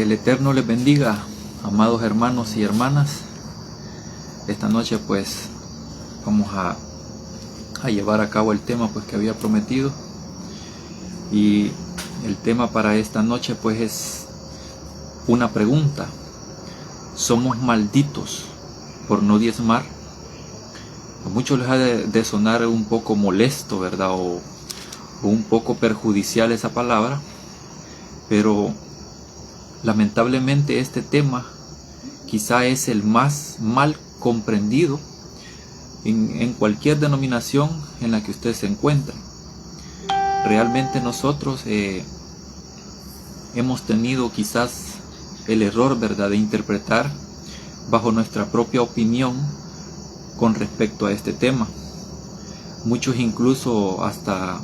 Que el Eterno les bendiga, amados hermanos y hermanas. Esta noche pues vamos a llevar a cabo el tema pues que había prometido. Y el tema para esta noche pues es una pregunta. ¿Somos malditos por no diezmar? A muchos les ha de sonar un poco molesto, ¿verdad? O un poco perjudicial esa palabra. Pero lamentablemente este tema quizá es el más mal comprendido en cualquier denominación en la que usted se encuentre. Realmente nosotros hemos tenido quizás el error, ¿verdad?, de interpretar bajo nuestra propia opinión con respecto a este tema. Muchos incluso hasta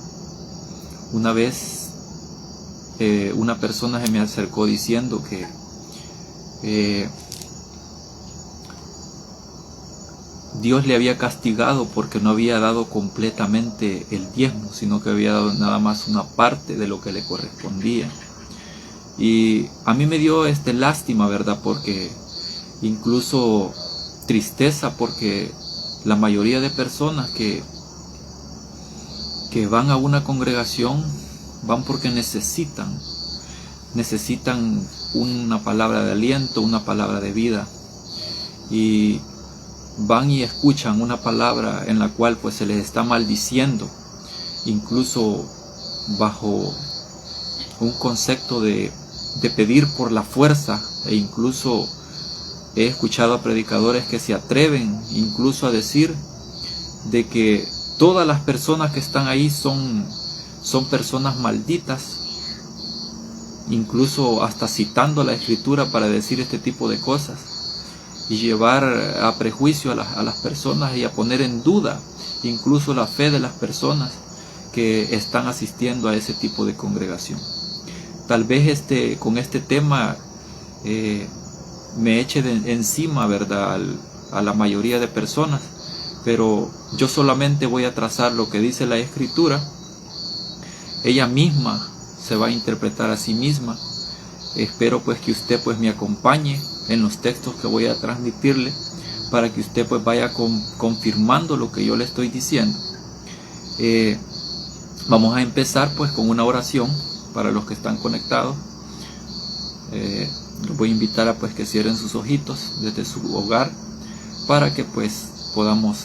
una vez una persona se me acercó diciendo que Dios le había castigado porque no había dado completamente el diezmo, sino que había dado nada más una parte de lo que le correspondía. Y a mí me dio lástima, ¿verdad? Porque incluso tristeza, porque la mayoría de personas que van a una congregación van porque necesitan una palabra de aliento, una palabra de vida, y van y escuchan una palabra en la cual pues se les está maldiciendo, incluso bajo un concepto de pedir por la fuerza. E incluso he escuchado a predicadores que se atreven incluso a decir de que todas las personas que están ahí son personas malditas, incluso hasta citando la escritura para decir este tipo de cosas, y llevar a prejuicio a las personas y a poner en duda incluso la fe de las personas que están asistiendo a ese tipo de congregación. Tal vez con este tema me eche encima, ¿verdad?, a la mayoría de personas, pero yo solamente voy a trazar lo que dice la escritura. Ella misma se va a interpretar a sí misma. Espero pues que usted pues me acompañe en los textos que voy a transmitirle, para que usted pues vaya confirmando lo que yo le estoy diciendo. Vamos a empezar pues con una oración para los que están conectados. Los voy a invitar a pues que cierren sus ojitos desde su hogar, para que pues podamos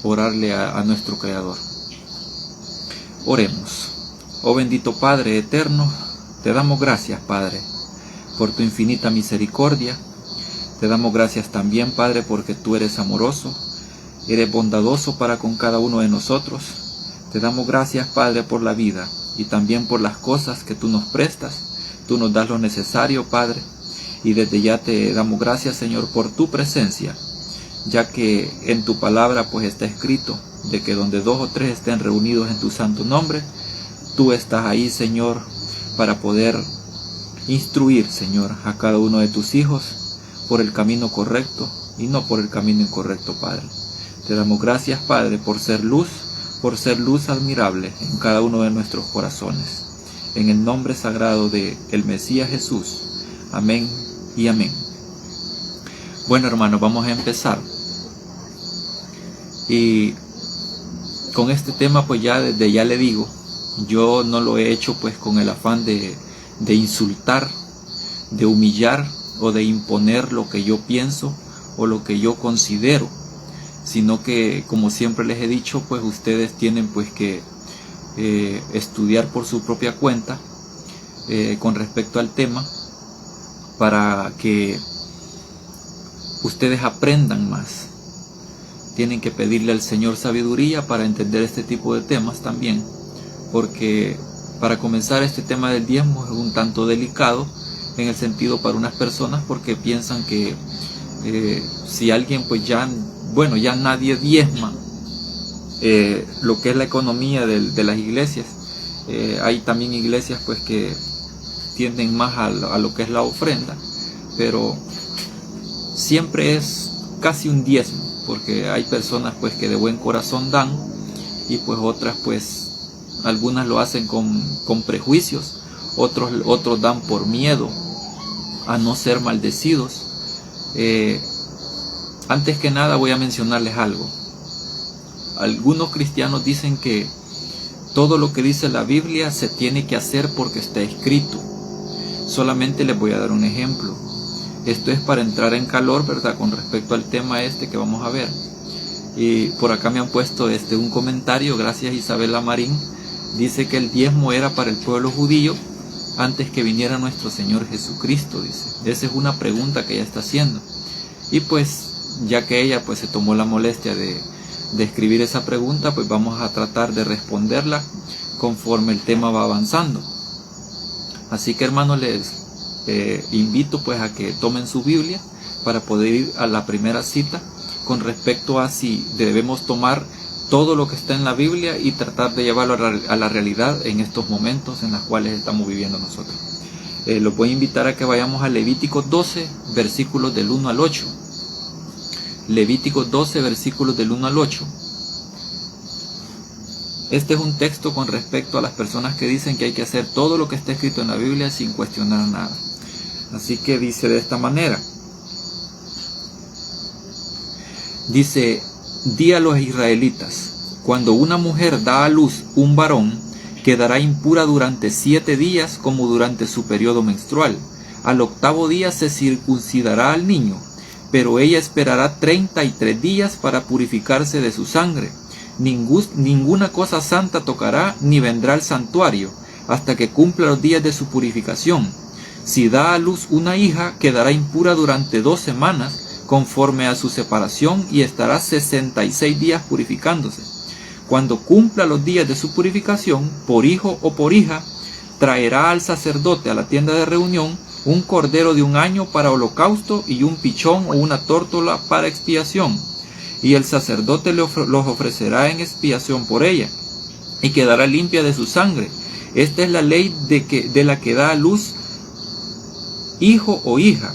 orarle a nuestro Creador. Oremos. Oh bendito Padre eterno, te damos gracias, Padre, por tu infinita misericordia. Te damos gracias también, Padre, porque tú eres amoroso, eres bondadoso para con cada uno de nosotros. Te damos gracias, Padre, por la vida y también por las cosas que tú nos prestas. Tú nos das lo necesario, Padre, y desde ya te damos gracias, Señor, por tu presencia, ya que en tu palabra pues está escrito de que donde 2 o 3 estén reunidos en tu santo nombre, tú estás ahí, Señor, para poder instruir, Señor, a cada uno de tus hijos por el camino correcto y no por el camino incorrecto, Padre. Te damos gracias, Padre, por ser luz admirable en cada uno de nuestros corazones. En el nombre sagrado de el Mesías Jesús. Amén y amén. Bueno, hermanos, vamos a empezar. Y con este tema pues ya desde ya le digo, yo no lo he hecho pues con el afán de insultar, de humillar o de imponer lo que yo pienso o lo que yo considero, sino que, como siempre les he dicho, pues ustedes tienen pues que estudiar por su propia cuenta con respecto al tema, para que ustedes aprendan más. Tienen que pedirle al Señor sabiduría para entender este tipo de temas también, porque para comenzar este tema del diezmo es un tanto delicado en el sentido para unas personas, porque piensan que si alguien pues ya nadie diezma lo que es la economía de las iglesias. Hay también iglesias pues que tienden más a lo que es la ofrenda, pero siempre es casi un diezmo, porque hay personas pues que de buen corazón dan, y pues otras pues algunas lo hacen con prejuicios, otros dan por miedo a no ser maldecidos. Antes que nada voy a mencionarles algo. Algunos cristianos dicen que todo lo que dice la Biblia se tiene que hacer porque está escrito. Solamente les voy a dar un ejemplo. Esto es para entrar en calor, ¿verdad?, con respecto al tema que vamos a ver. Y por acá me han puesto un comentario, gracias Isabela Marín. Dice que el diezmo era para el pueblo judío antes que viniera nuestro Señor Jesucristo, dice. Esa es una pregunta que ella está haciendo. Y pues, ya que ella pues se tomó la molestia de escribir esa pregunta, pues vamos a tratar de responderla conforme el tema va avanzando. Así que, hermanos, les invito pues a que tomen su Biblia para poder ir a la primera cita con respecto a si debemos tomar todo lo que está en la Biblia y tratar de llevarlo a la realidad en estos momentos en los cuales estamos viviendo nosotros. Los voy a invitar a que vayamos a Levítico 12, versículos del 1 al 8. Levítico 12, versículos del 1 al 8. Este es un texto con respecto a las personas que dicen que hay que hacer todo lo que está escrito en la Biblia sin cuestionar nada. Así que dice de esta manera. Dice: di a los israelitas, cuando una mujer da a luz un varón, quedará impura durante 7 días como durante su periodo menstrual. Al 8º día se circuncidará al niño, pero ella esperará 33 días para purificarse de su sangre. Ninguna cosa santa tocará ni vendrá al santuario hasta que cumpla los días de su purificación. Si da a luz una hija, quedará impura durante 2 semanas conforme a su separación y estará 66 días purificándose. Cuando cumpla los días de su purificación, por hijo o por hija, traerá al sacerdote a la tienda de reunión un cordero de 1 año para holocausto y un pichón o una tórtola para expiación. Y el sacerdote los ofrecerá en expiación por ella, y quedará limpia de su sangre. Esta es la ley de la que da a luz hijo o hija.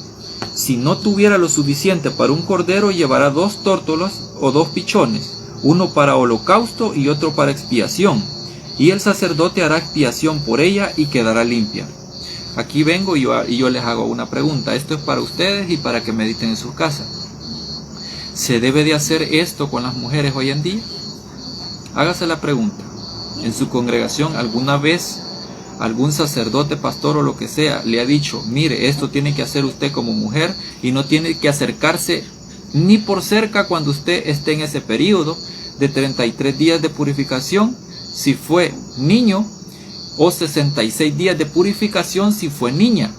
Si no tuviera lo suficiente para un cordero, llevará 2 tórtolas o 2 pichones, uno para holocausto y otro para expiación. Y el sacerdote hará expiación por ella y quedará limpia. Aquí vengo y yo les hago una pregunta. Esto es para ustedes y para que mediten en sus casas. ¿Se debe de hacer esto con las mujeres hoy en día? Hágase la pregunta. ¿En su congregación alguna vez algún sacerdote, pastor o lo que sea le ha dicho: mire, esto tiene que hacer usted como mujer y no tiene que acercarse ni por cerca cuando usted esté en ese periodo de 33 días de purificación si fue niño, o 66 días de purificación si fue niña?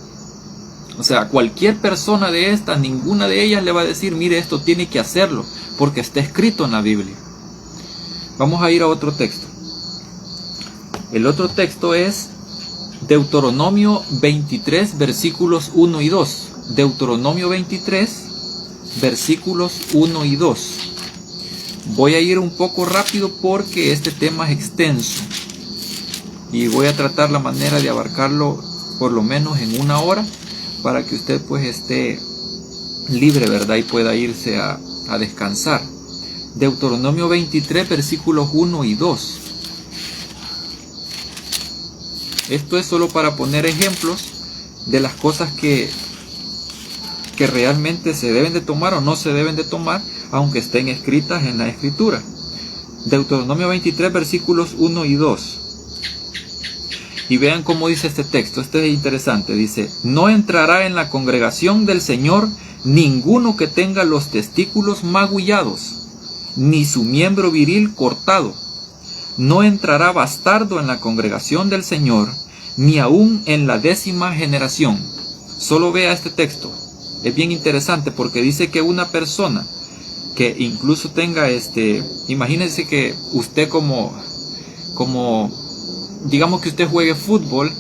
O sea, cualquier persona de estas, ninguna de ellas le va a decir: mire, esto tiene que hacerlo porque está escrito en la Biblia. Vamos a ir a otro texto. El otro texto es Deuteronomio 23, versículos 1 y 2. Deuteronomio 23, versículos 1 y 2. Voy a ir un poco rápido porque este tema es extenso. Y voy a tratar la manera de abarcarlo por lo menos en 1 hora para que usted pues esté libre, ¿verdad? Y pueda irse a descansar. Deuteronomio 23, versículos 1 y 2. Esto es solo para poner ejemplos de las cosas que realmente se deben de tomar o no se deben de tomar, aunque estén escritas en la Escritura. Deuteronomio 23, versículos 1 y 2. Y vean cómo dice este texto. Este es interesante. Dice: no entrará en la congregación del Señor ninguno que tenga los testículos magullados, ni su miembro viril cortado. No entrará bastardo en la congregación del Señor, ni aún en la 10ª generación. Solo vea este texto. Es bien interesante porque dice que una persona que incluso tenga imagínense que usted como digamos que usted juegue fútbol.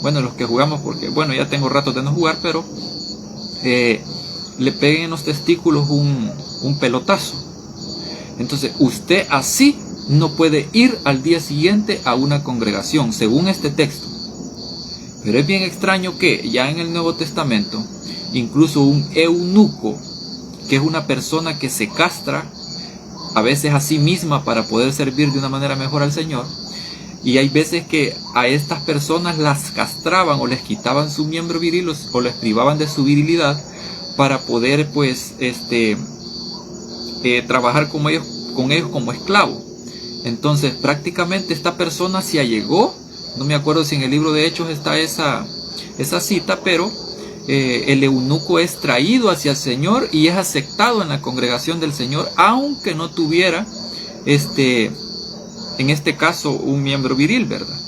Bueno, los que jugamos, porque bueno, ya tengo rato de no jugar, pero le peguen en los testículos un pelotazo. Entonces usted así no puede ir al día siguiente a una congregación, según este texto. Pero es bien extraño que ya en el Nuevo Testamento, incluso un eunuco, que es una persona que se castra a veces a sí misma para poder servir de una manera mejor al Señor, Y hay veces que a estas personas las castraban o les quitaban su miembro viril o les privaban de su virilidad para poder pues trabajar con ellos como esclavos. Entonces prácticamente esta persona se allegó, no me acuerdo si en el libro de Hechos está esa cita, pero el eunuco es traído hacia el Señor y es aceptado en la congregación del Señor, aunque no tuviera en este caso un miembro viril, ¿verdad?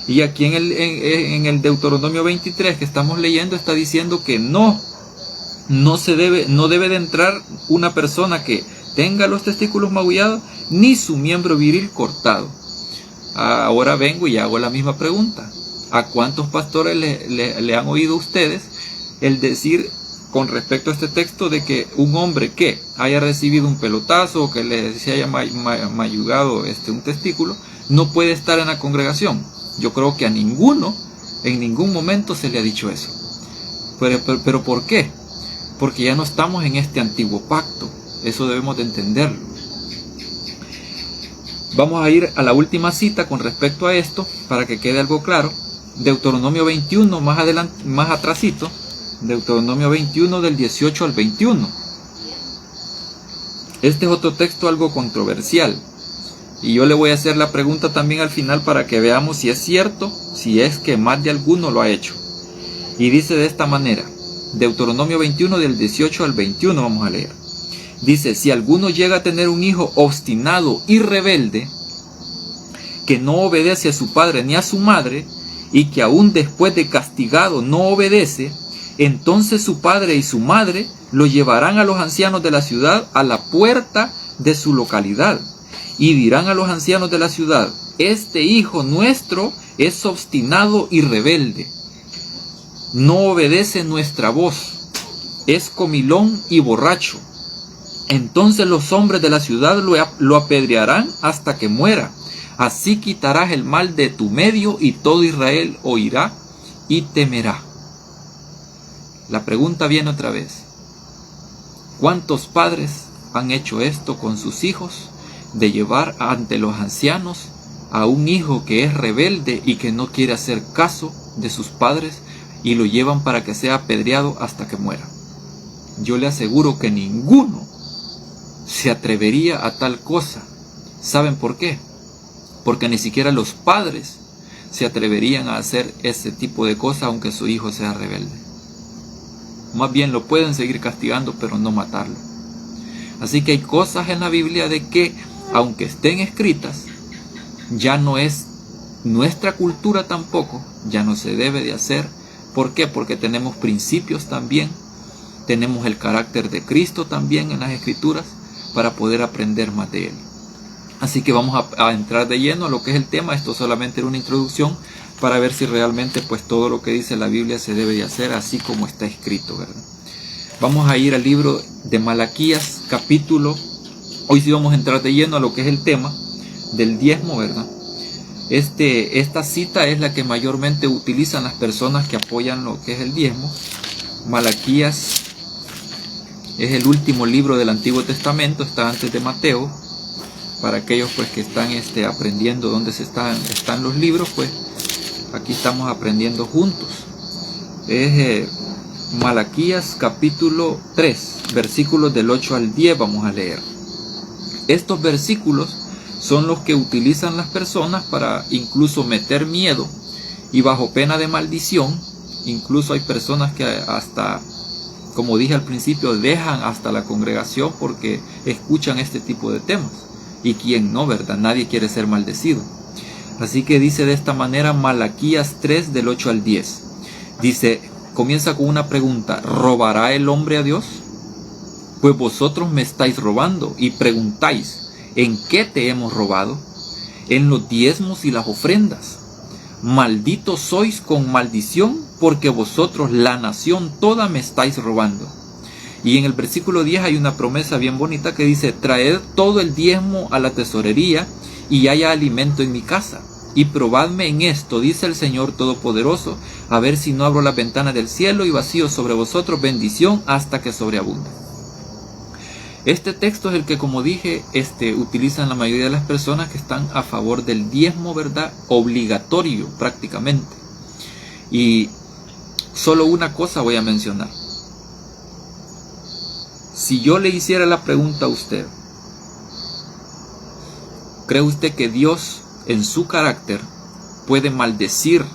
Y aquí en el Deuteronomio 23 que estamos leyendo está diciendo que no debe de entrar una persona que tenga los testículos magullados ni su miembro viril cortado. Ahora vengo y hago la misma pregunta. ¿A cuántos pastores le han oído ustedes el decir con respecto a este texto de que un hombre que haya recibido un pelotazo o que se haya mayugado un testículo no puede estar en la congregación? Yo creo que a ninguno en ningún momento se le ha dicho eso. Pero ¿por qué? Porque ya no estamos en este antiguo pacto. Eso debemos de entenderlo. Vamos a ir a la última cita con respecto a esto para que quede algo claro. Deuteronomio 21, más atrasito. Deuteronomio 21 del 18 al 21. Este es otro texto algo controversial. Y yo le voy a hacer la pregunta también al final para que veamos si es cierto, si es que más de alguno lo ha hecho. Y dice de esta manera. Deuteronomio 21 del 18 al 21 vamos a leer. Dice, si alguno llega a tener un hijo obstinado y rebelde, que no obedece a su padre ni a su madre, y que aún después de castigado no obedece, entonces su padre y su madre lo llevarán a los ancianos de la ciudad a la puerta de su localidad, y dirán a los ancianos de la ciudad, este hijo nuestro es obstinado y rebelde, no obedece nuestra voz, es comilón y borracho. Entonces los hombres de la ciudad lo apedrearán hasta que muera. Así quitarás el mal de tu medio y todo Israel oirá y temerá. La pregunta viene otra vez. ¿Cuántos padres han hecho esto con sus hijos? De llevar ante los ancianos a un hijo que es rebelde y que no quiere hacer caso de sus padres y lo llevan para que sea apedreado hasta que muera. Yo le aseguro que ninguno se atrevería a tal cosa. ¿Saben por qué? Porque ni siquiera los padres se atreverían a hacer ese tipo de cosas aunque su hijo sea rebelde. Más bien lo pueden seguir castigando, pero no matarlo. Así que hay cosas en la Biblia de que, aunque estén escritas, ya no es nuestra cultura tampoco, ya no se debe de hacer. ¿Por qué? Porque tenemos principios también, tenemos el carácter de Cristo también en las Escrituras, para poder aprender más de Él. Así que vamos a entrar de lleno a lo que es el tema. Esto solamente era una introducción para ver si realmente pues todo lo que dice la Biblia se debe de hacer así como está escrito, ¿verdad? Vamos a ir al libro de Malaquías, hoy sí vamos a entrar de lleno a lo que es el tema del diezmo, ¿verdad? Esta cita es la que mayormente utilizan las personas que apoyan lo que es el diezmo. Malaquías es el último libro del Antiguo Testamento, está antes de Mateo. Para aquellos pues que están aprendiendo dónde están los libros, pues aquí estamos aprendiendo juntos. Es Malaquías capítulo 3, versículos del 8 al 10 vamos a leer. Estos versículos son los que utilizan las personas para incluso meter miedo y bajo pena de maldición. Incluso hay personas que hasta, como dije al principio, dejan hasta la congregación porque escuchan este tipo de temas. Y quién no, ¿verdad? Nadie quiere ser maldecido. Así que dice de esta manera Malaquías 3 del 8 al 10. Dice, comienza con una pregunta: ¿robará el hombre a Dios? Pues vosotros me estáis robando y preguntáis, ¿en qué te hemos robado? En los diezmos y las ofrendas. Malditos sois con maldición, porque vosotros, la nación toda, me estáis robando. Y en el versículo 10 hay una promesa bien bonita que dice, traed todo el diezmo a la tesorería y haya alimento en mi casa. Y probadme en esto, dice el Señor Todopoderoso, a ver si no abro las ventanas del cielo y vacío sobre vosotros bendición hasta que sobreabunde. Este texto es el que, como dije, utilizan la mayoría de las personas que están a favor del diezmo, ¿verdad? Obligatorio prácticamente. Y solo una cosa voy a mencionar. Si yo le hiciera la pregunta a usted, ¿cree usted que Dios en su carácter puede maldecir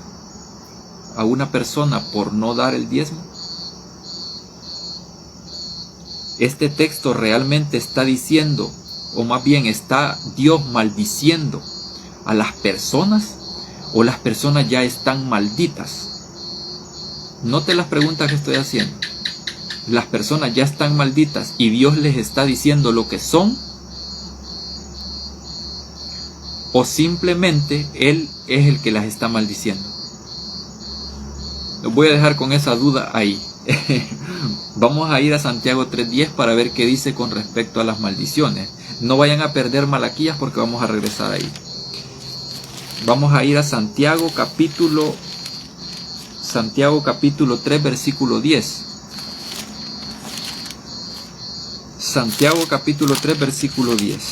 a una persona por no dar el diezmo? Este texto realmente está diciendo, o más bien está Dios maldiciendo a las personas, o las personas ya están malditas. Note las preguntas que estoy haciendo. Las personas ya están malditas y Dios les está diciendo lo que son, o simplemente Él es el que las está maldiciendo. Los voy a dejar con esa duda ahí. Vamos a ir a Santiago 3:10 para ver qué dice con respecto a las maldiciones. No vayan a perder Malaquías porque vamos a regresar ahí. Vamos a ir a Santiago capítulo 3 versículo 10. Santiago capítulo 3 versículo 10.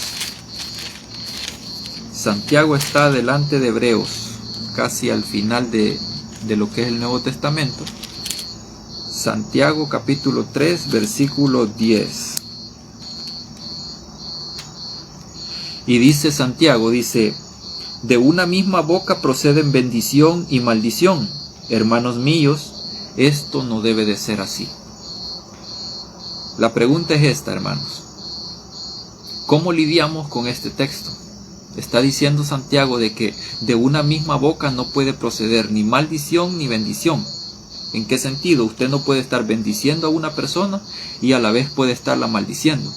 Santiago está delante de Hebreos, casi al final de lo que es el Nuevo Testamento. Santiago capítulo 3 versículo 10. Y dice Santiago, dice: de una misma boca proceden bendición y maldición. Hermanos míos, esto no debe de ser así. La pregunta es esta, hermanos. ¿Cómo lidiamos con este texto? Está diciendo Santiago de que de una misma boca no puede proceder ni maldición ni bendición. ¿En qué sentido? Usted no puede estar bendiciendo a una persona y a la vez puede estarla maldiciendo.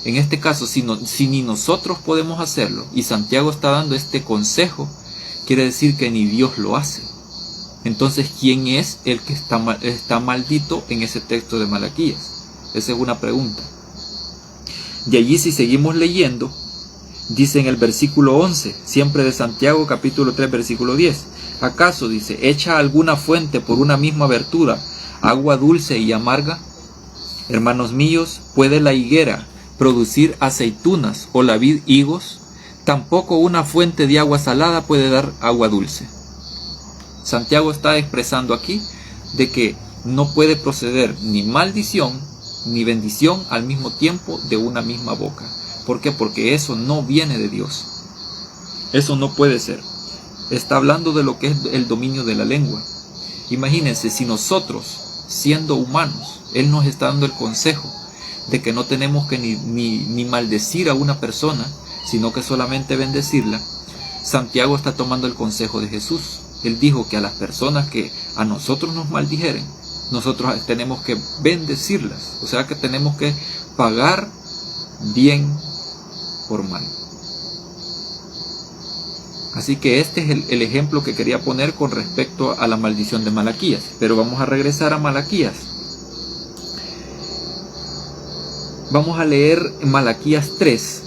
En este caso, si ni nosotros podemos hacerlo y Santiago está dando este consejo, quiere decir que ni Dios lo hace. Entonces, ¿quién es el que está maldito en ese texto de Malaquías? Esa es una pregunta. De allí, si seguimos leyendo, dice en el versículo 11, siempre de Santiago capítulo 3 versículo 10. ¿Acaso, dice, echa alguna fuente por una misma abertura agua dulce y amarga? Hermanos míos, ¿puede la higuera producir aceitunas o la vid higos? Tampoco una fuente de agua salada puede dar agua dulce. Santiago está expresando aquí de que no puede proceder ni maldición ni bendición al mismo tiempo de una misma boca. ¿Por qué? Porque eso no viene de Dios. Eso no puede ser. Está hablando de lo que es el dominio de la lengua. Imagínense, si nosotros, siendo humanos, Él nos está dando el consejo de que no tenemos que ni maldecir a una persona, sino que solamente bendecirla. Santiago está tomando el consejo de Jesús. Él dijo que a las personas que a nosotros nos maldijeren, nosotros tenemos que bendecirlas. O sea que tenemos que pagar bien por mal. Así que este es el ejemplo que quería poner con respecto a la maldición de Malaquías. Pero vamos a regresar a Malaquías. Vamos a leer Malaquías 3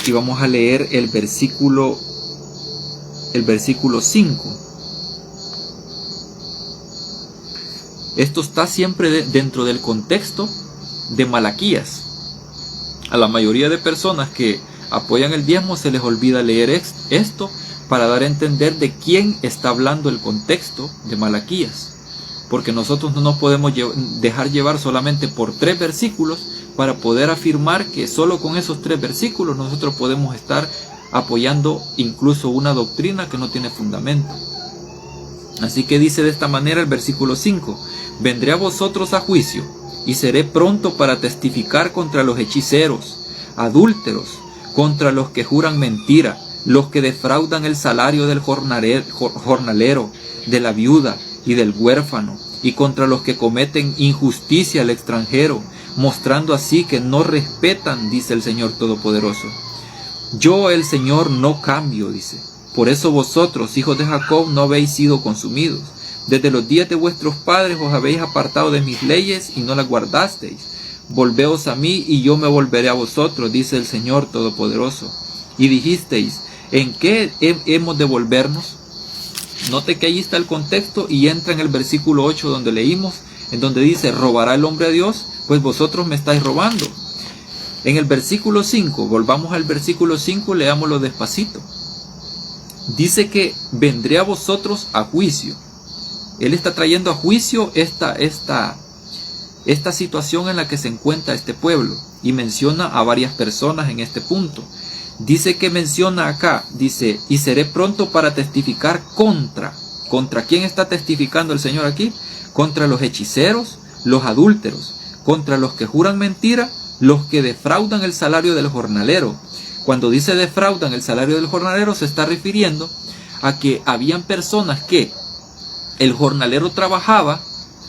y vamos a leer el versículo 5. Esto está siempre dentro del contexto de Malaquías. A la mayoría de personas que apoyan el diezmo se les olvida leer esto para dar a entender de quién está hablando el contexto de Malaquías. Porque nosotros no nos podemos dejar llevar solamente por 3 versículos para poder afirmar que solo con esos 3 versículos nosotros podemos estar apoyando incluso una doctrina que no tiene fundamento. Así que dice de esta manera el versículo 5: vendré a vosotros a juicio y seré pronto para testificar contra los hechiceros, adúlteros, contra los que juran mentira, los que defraudan el salario del jornalero, de la viuda y del huérfano, y contra los que cometen injusticia al extranjero, mostrando así que no respetan, dice el Señor Todopoderoso. Yo, el Señor, no cambio, dice. Por eso vosotros, hijos de Jacob, no habéis sido consumidos. Desde los días de vuestros padres os habéis apartado de mis leyes y no las guardasteis. Volveos a mí y yo me volveré a vosotros, dice el Señor Todopoderoso. Y dijisteis, ¿en qué hemos de volvernos? Note que ahí está el contexto y entra en el versículo 8 donde leímos, en donde dice, ¿robará el hombre a Dios? Pues vosotros me estáis robando. En el versículo 5, volvamos al versículo 5, leámoslo despacito. Dice que vendré a vosotros a juicio. Él está trayendo a juicio esta situación en la que se encuentra este pueblo, y menciona a varias personas en este punto. Dice que menciona acá, dice, y seré pronto para testificar ¿contra quién está testificando el Señor aquí? Contra los hechiceros, los adúlteros, contra los que juran mentira, los que defraudan el salario del jornalero. Cuando dice defraudan el salario del jornalero, se está refiriendo a que habían personas que el jornalero trabajaba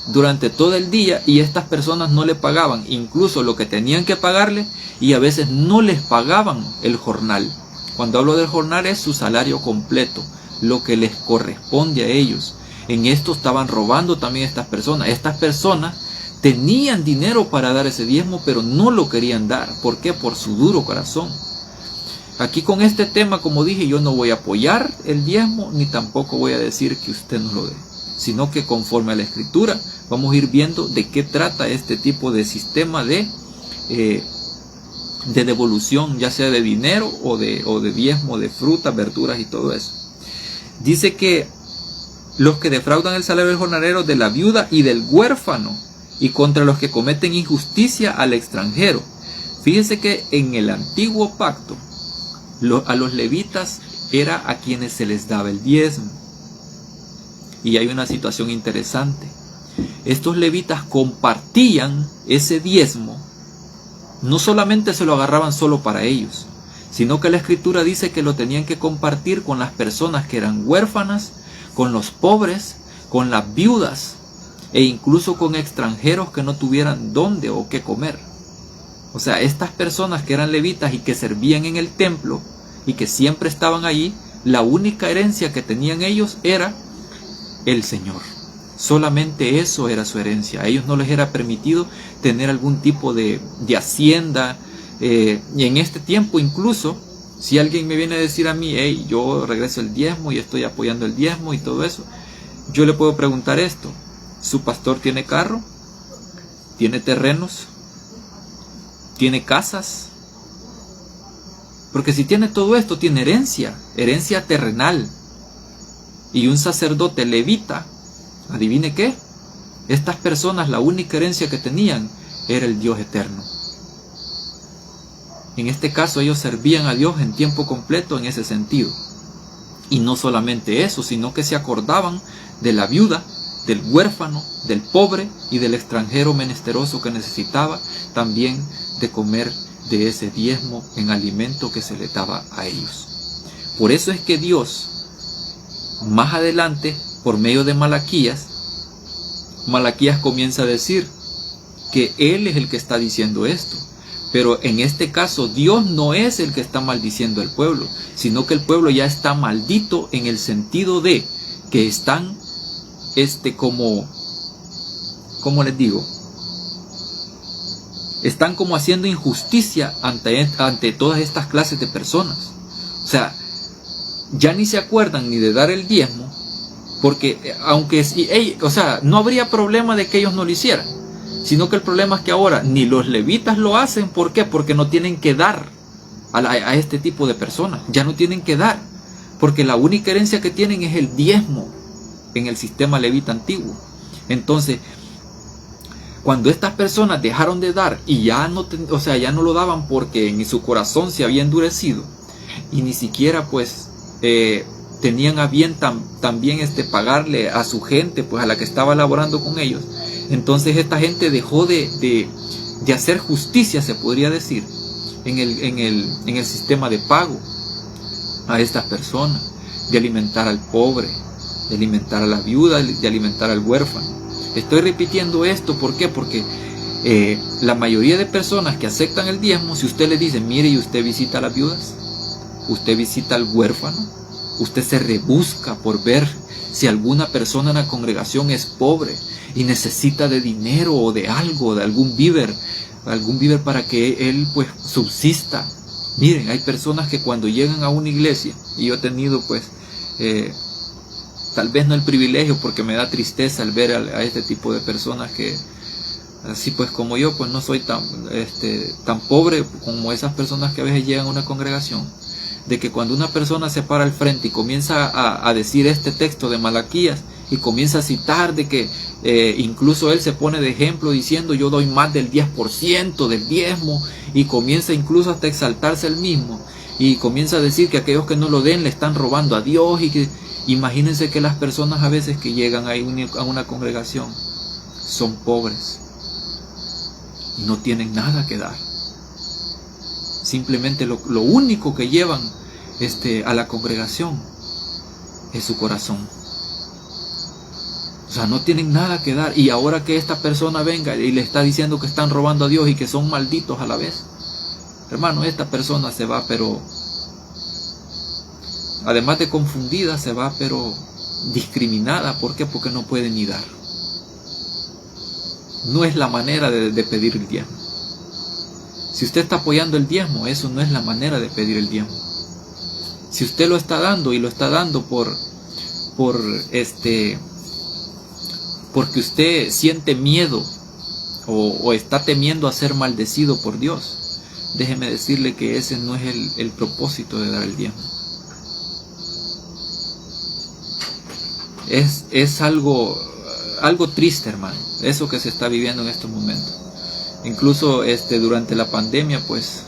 durante todo el día y estas personas no le pagaban incluso lo que tenían que pagarle, y a veces no les pagaban el jornal. Cuando hablo del jornal es su salario completo, lo que les corresponde a ellos. En esto estaban robando también estas personas. Estas personas tenían dinero para dar ese diezmo, pero no lo querían dar. ¿Por qué? Por su duro corazón. Aquí con este tema, como dije, yo no voy a apoyar el diezmo, ni tampoco voy a decir que usted no lo dé, sino que conforme a la Escritura vamos a ir viendo de qué trata este tipo de sistema de devolución, ya sea de dinero o de diezmo, de frutas, verduras y todo eso. Dice que los que defraudan el salario del jornalero, de la viuda y del huérfano, y contra los que cometen injusticia al extranjero. Fíjense que en el antiguo pacto a los levitas era a quienes se les daba el diezmo. Y hay una situación interesante. Estos levitas compartían ese diezmo. No solamente se lo agarraban solo para ellos, sino que la Escritura dice que lo tenían que compartir con las personas que eran huérfanas, con los pobres, con las viudas, e incluso con extranjeros que no tuvieran dónde o qué comer. O sea, estas personas que eran levitas y que servían en el templo y que siempre estaban allí, la única herencia que tenían ellos era el Señor. Solamente eso era su herencia. A ellos no les era permitido tener algún tipo de hacienda. Y en este tiempo incluso, si alguien me viene a decir a mí, hey, yo regreso el diezmo y estoy apoyando el diezmo y todo eso, yo le puedo preguntar esto: ¿su pastor tiene carro? ¿Tiene terrenos? ¿Tiene casas? Porque si tiene todo esto, tiene herencia terrenal. Y un sacerdote levita, adivine qué, estas personas la única herencia que tenían era el Dios eterno. En este caso ellos servían a Dios en tiempo completo en ese sentido. Y no solamente eso, sino que se acordaban de la viuda, del huérfano, del pobre y del extranjero menesteroso que necesitaba también de comer de ese diezmo en alimento que se le daba a ellos. Por eso es que Dios, más adelante, por medio de Malaquías comienza a decir que Él es el que está diciendo esto. Pero en este caso Dios no es el que está maldiciendo al pueblo, sino que el pueblo ya está maldito en el sentido de que están ¿cómo les digo? Están como haciendo injusticia ante todas estas clases de personas. O sea, ya ni se acuerdan ni de dar el diezmo, porque no habría problema de que ellos no lo hicieran, sino que el problema es que ahora ni los levitas lo hacen. ¿Por qué? Porque no tienen que dar a este tipo de personas. Ya no tienen que dar, porque la única herencia que tienen es el diezmo en el sistema levita antiguo. Entonces, cuando estas personas dejaron de dar y ya no lo daban porque en su corazón se había endurecido y ni siquiera tenían a bien también pagarle a su gente, pues a la que estaba laborando con ellos, entonces esta gente dejó de hacer justicia, se podría decir, en el sistema de pago a estas personas, de alimentar al pobre, de alimentar a la viuda, de alimentar al huérfano. Estoy repitiendo esto, ¿por qué? Porque la mayoría de personas que aceptan el diezmo, si usted le dice, mire, y usted visita a las viudas, usted visita al huérfano, usted se rebusca por ver si alguna persona en la congregación es pobre y necesita de dinero o de algo, de algún víver para que él subsista. Miren, hay personas que cuando llegan a una iglesia, y yo he tenido tal vez no el privilegio, porque me da tristeza al ver a este tipo de personas que Así pues, como yo, pues no soy tan pobre como esas personas que a veces llegan a una congregación, de que cuando una persona se para al frente y comienza a decir este texto de Malaquías y comienza a citar de que incluso él se pone de ejemplo diciendo yo doy más del 10% del diezmo, y comienza incluso hasta exaltarse él mismo y comienza a decir que aquellos que no lo den le están robando a Dios, y que imagínense que las personas a veces que llegan a una congregación son pobres y no tienen nada que dar. Simplemente lo único que llevan a la congregación es su corazón. O sea, no tienen nada que dar. Y ahora que esta persona venga y le está diciendo que están robando a Dios y que son malditos a la vez, hermano, esta persona se va, pero además de confundida, se va pero discriminada. ¿Por qué? Porque no puede ni dar. No es la manera de pedir el diezmo. Si usted está apoyando el diezmo, eso no es la manera de pedir el diezmo. Si usted lo está dando y lo está dando porque usted siente miedo o está temiendo a ser maldecido por Dios, déjeme decirle que ese no es el propósito de dar el diezmo. Es algo triste, hermano, eso que se está viviendo en estos momentos. Incluso durante la pandemia, pues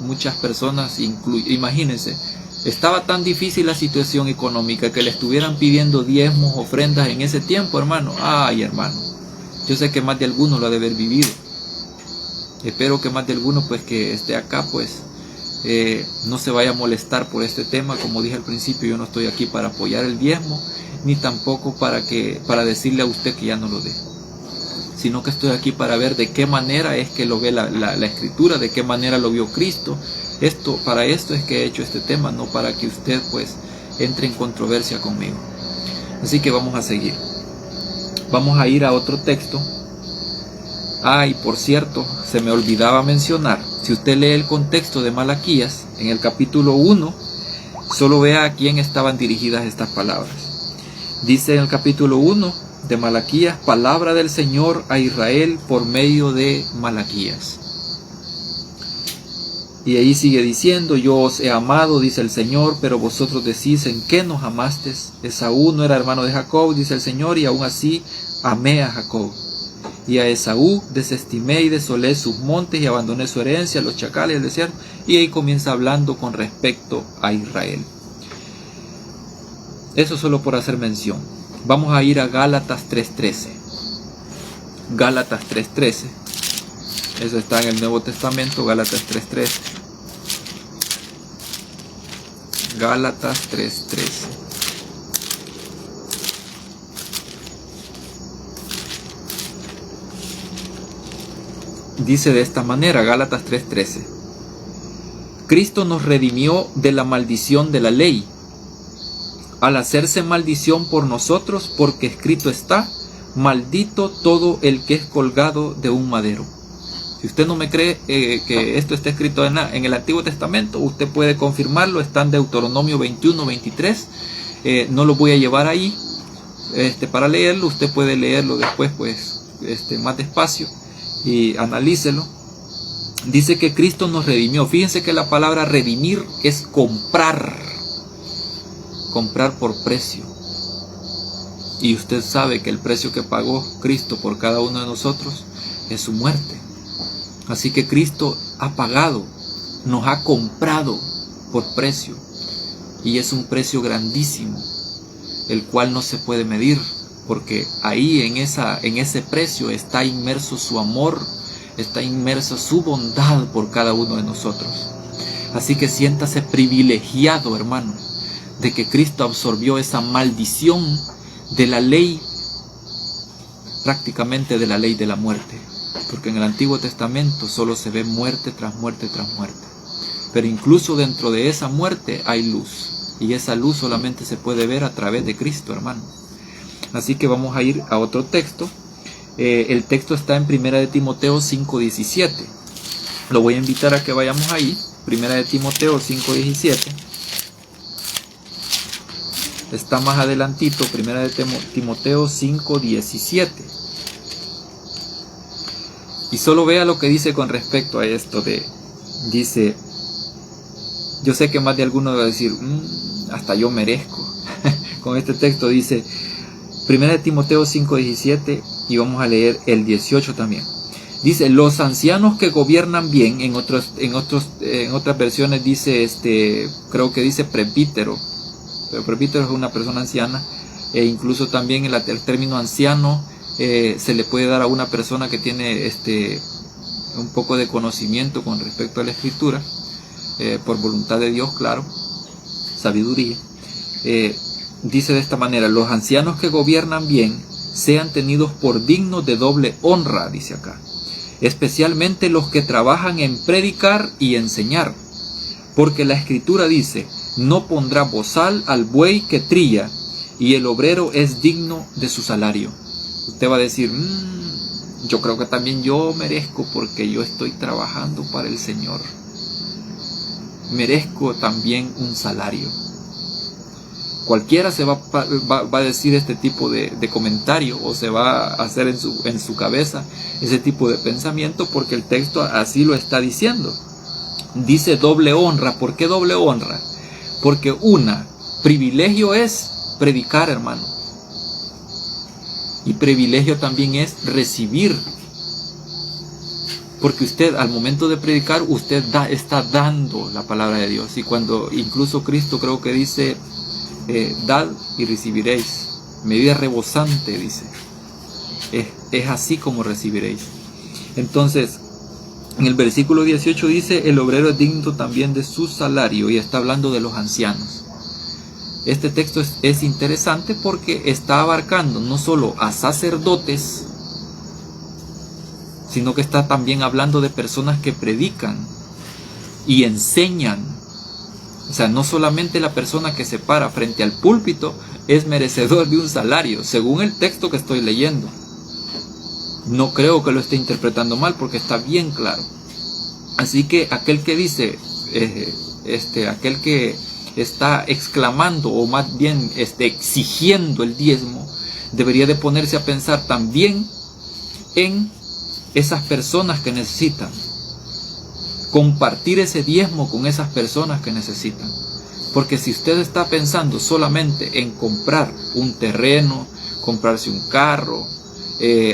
muchas personas, imagínense, estaba tan difícil la situación económica que le estuvieran pidiendo diezmos, ofrendas en ese tiempo, hermano. Ay, hermano, yo sé que más de alguno lo ha de haber vivido. Espero que más de alguno, pues, que esté acá, pues, no se vaya a molestar por este tema. Como dije al principio, yo no estoy aquí para apoyar el diezmo, ni tampoco para decirle a usted que ya no lo dé, sino que estoy aquí para ver de qué manera es que lo ve la Escritura, de qué manera lo vio Cristo. Para esto es que he hecho este tema, no para que usted pues entre en controversia conmigo. Así que vamos a seguir. Vamos a ir a otro texto. Y por cierto, se me olvidaba mencionar, si usted lee el contexto de Malaquías, en el capítulo 1, solo vea a quién estaban dirigidas estas palabras. Dice en el capítulo 1 de Malaquías, palabra del Señor a Israel por medio de Malaquías. Y ahí sigue diciendo, yo os he amado, dice el Señor, pero vosotros decís, ¿en qué nos amasteis? Esaú no era hermano de Jacob, dice el Señor, y aún así amé a Jacob. Y a Esaú desestimé y desolé sus montes y abandoné su herencia, los chacales del desierto. Y ahí comienza hablando con respecto a Israel. Eso solo por hacer mención. Vamos a ir a Gálatas 3:13. Gálatas 3:13. Eso está en el Nuevo Testamento, Gálatas 3:13. Gálatas 3:13. Dice de esta manera, Gálatas 3:13. Cristo nos redimió de la maldición de la ley, al hacerse maldición por nosotros, porque escrito está, maldito todo el que es colgado de un madero. Si usted no me cree que esto está escrito en el Antiguo Testamento, usted puede confirmarlo, está en Deuteronomio 21:23. No lo voy a llevar ahí para leerlo, usted puede leerlo después pues más despacio y analícelo. Dice que Cristo nos redimió. Fíjense que la palabra redimir es comprar por precio. Y usted sabe que el precio que pagó Cristo por cada uno de nosotros es su muerte. Así que Cristo ha pagado, nos ha comprado por precio. Y es un precio grandísimo, el cual no se puede medir, porque ahí en ese precio está inmerso su amor, está inmersa su bondad por cada uno de nosotros. Así que siéntase privilegiado, hermano, de que Cristo absorbió esa maldición de la ley, prácticamente de la ley de la muerte, porque en el Antiguo Testamento solo se ve muerte tras muerte tras muerte, pero incluso dentro de esa muerte hay luz, y esa luz solamente se puede ver a través de Cristo, hermano. Así que vamos a ir a otro texto. El texto está en 1 de Timoteo 5:17. Lo voy a invitar a que vayamos ahí. 1 de Timoteo 5:17. Está más adelantito, 1 de Timoteo 5:17. Y solo vea lo que dice con respecto a esto dice, yo sé que más de alguno va a decir, hasta yo merezco. Con este texto dice, 1 Timoteo 5:17, y vamos a leer el 18 también. Dice, los ancianos que gobiernan bien, en otras versiones dice, creo que dice presbítero, pero presbítero es una persona anciana, e incluso también el término anciano se le puede dar a una persona que tiene un poco de conocimiento con respecto a la escritura, por voluntad de Dios, claro, sabiduría. Dice de esta manera, los ancianos que gobiernan bien sean tenidos por dignos de doble honra, dice acá, especialmente los que trabajan en predicar y enseñar, porque la escritura dice, no pondrá bozal al buey que trilla, y el obrero es digno de su salario. Usted va a decir, yo creo que también yo merezco, porque yo estoy trabajando para el Señor. Merezco también un salario. Cualquiera se va a decir este tipo de comentario, o se va a hacer en su cabeza ese tipo de pensamiento, porque el texto así lo está diciendo. Dice doble honra. ¿Por qué doble honra? Porque privilegio es predicar, hermano. Y privilegio también es recibir. Porque usted, al momento de predicar, usted está dando la palabra de Dios. Y cuando incluso Cristo creo que dice, dad y recibiréis. Medida rebosante, dice. Es así como recibiréis. Entonces, en el versículo 18 dice, el obrero es digno también de su salario, y está hablando de los ancianos. Este texto es interesante porque está abarcando no solo a sacerdotes, sino que está también hablando de personas que predican y enseñan. O sea, no solamente la persona que se para frente al púlpito es merecedor de un salario, según el texto que estoy leyendo. No creo que lo esté interpretando mal, porque está bien claro. Así que aquel que dice, aquel que está exclamando, o más bien exigiendo el diezmo, debería de ponerse a pensar también en esas personas que necesitan. Compartir ese diezmo con esas personas que necesitan. Porque si usted está pensando solamente en comprar un terreno, comprarse un carro,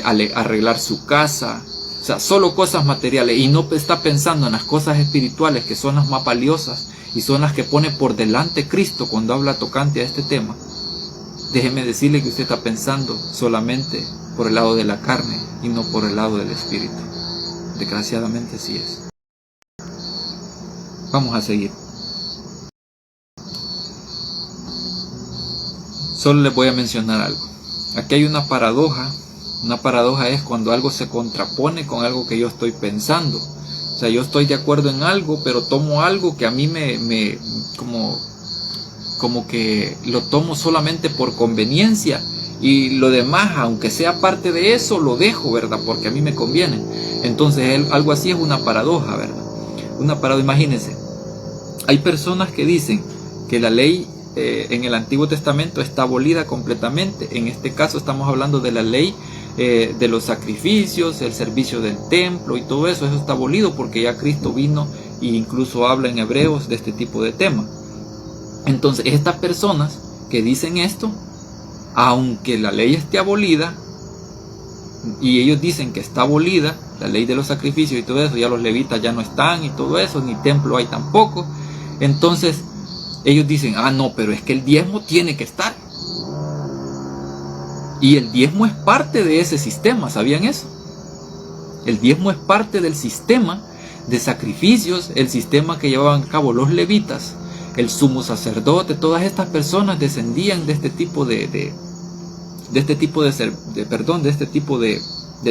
arreglar su casa, o sea, solo cosas materiales, y no está pensando en las cosas espirituales, que son las más valiosas y son las que pone por delante Cristo cuando habla tocante a este tema, déjeme decirle que usted está pensando solamente por el lado de la carne y no por el lado del espíritu. Desgraciadamente así es. Vamos a seguir. Solo les voy a mencionar algo. Aquí hay una paradoja. Una paradoja es cuando algo se contrapone con algo que yo estoy pensando. O sea, yo estoy de acuerdo en algo, pero tomo algo que a mí como que lo tomo solamente por conveniencia, y lo demás, aunque sea parte de eso, lo dejo, ¿verdad? Porque a mí me conviene. Entonces, algo así es una paradoja, ¿verdad? Una paradoja. Imagínense, hay personas que dicen que la ley en el Antiguo Testamento está abolida completamente. En este caso estamos hablando de la ley de los sacrificios, el servicio del templo y todo eso. Eso está abolido porque ya Cristo vino e incluso habla en Hebreos de este tipo de tema. Entonces, estas personas que dicen esto, aunque la ley esté abolida, y ellos dicen que está abolida la ley de los sacrificios y todo eso, ya los levitas ya no están y todo eso, ni templo hay tampoco, entonces ellos dicen, no, pero es que el diezmo tiene que estar. Y el diezmo es parte de ese sistema, ¿sabían eso? El diezmo es parte del sistema de sacrificios, el sistema que llevaban a cabo los levitas, el sumo sacerdote. Todas estas personas descendían de este tipo de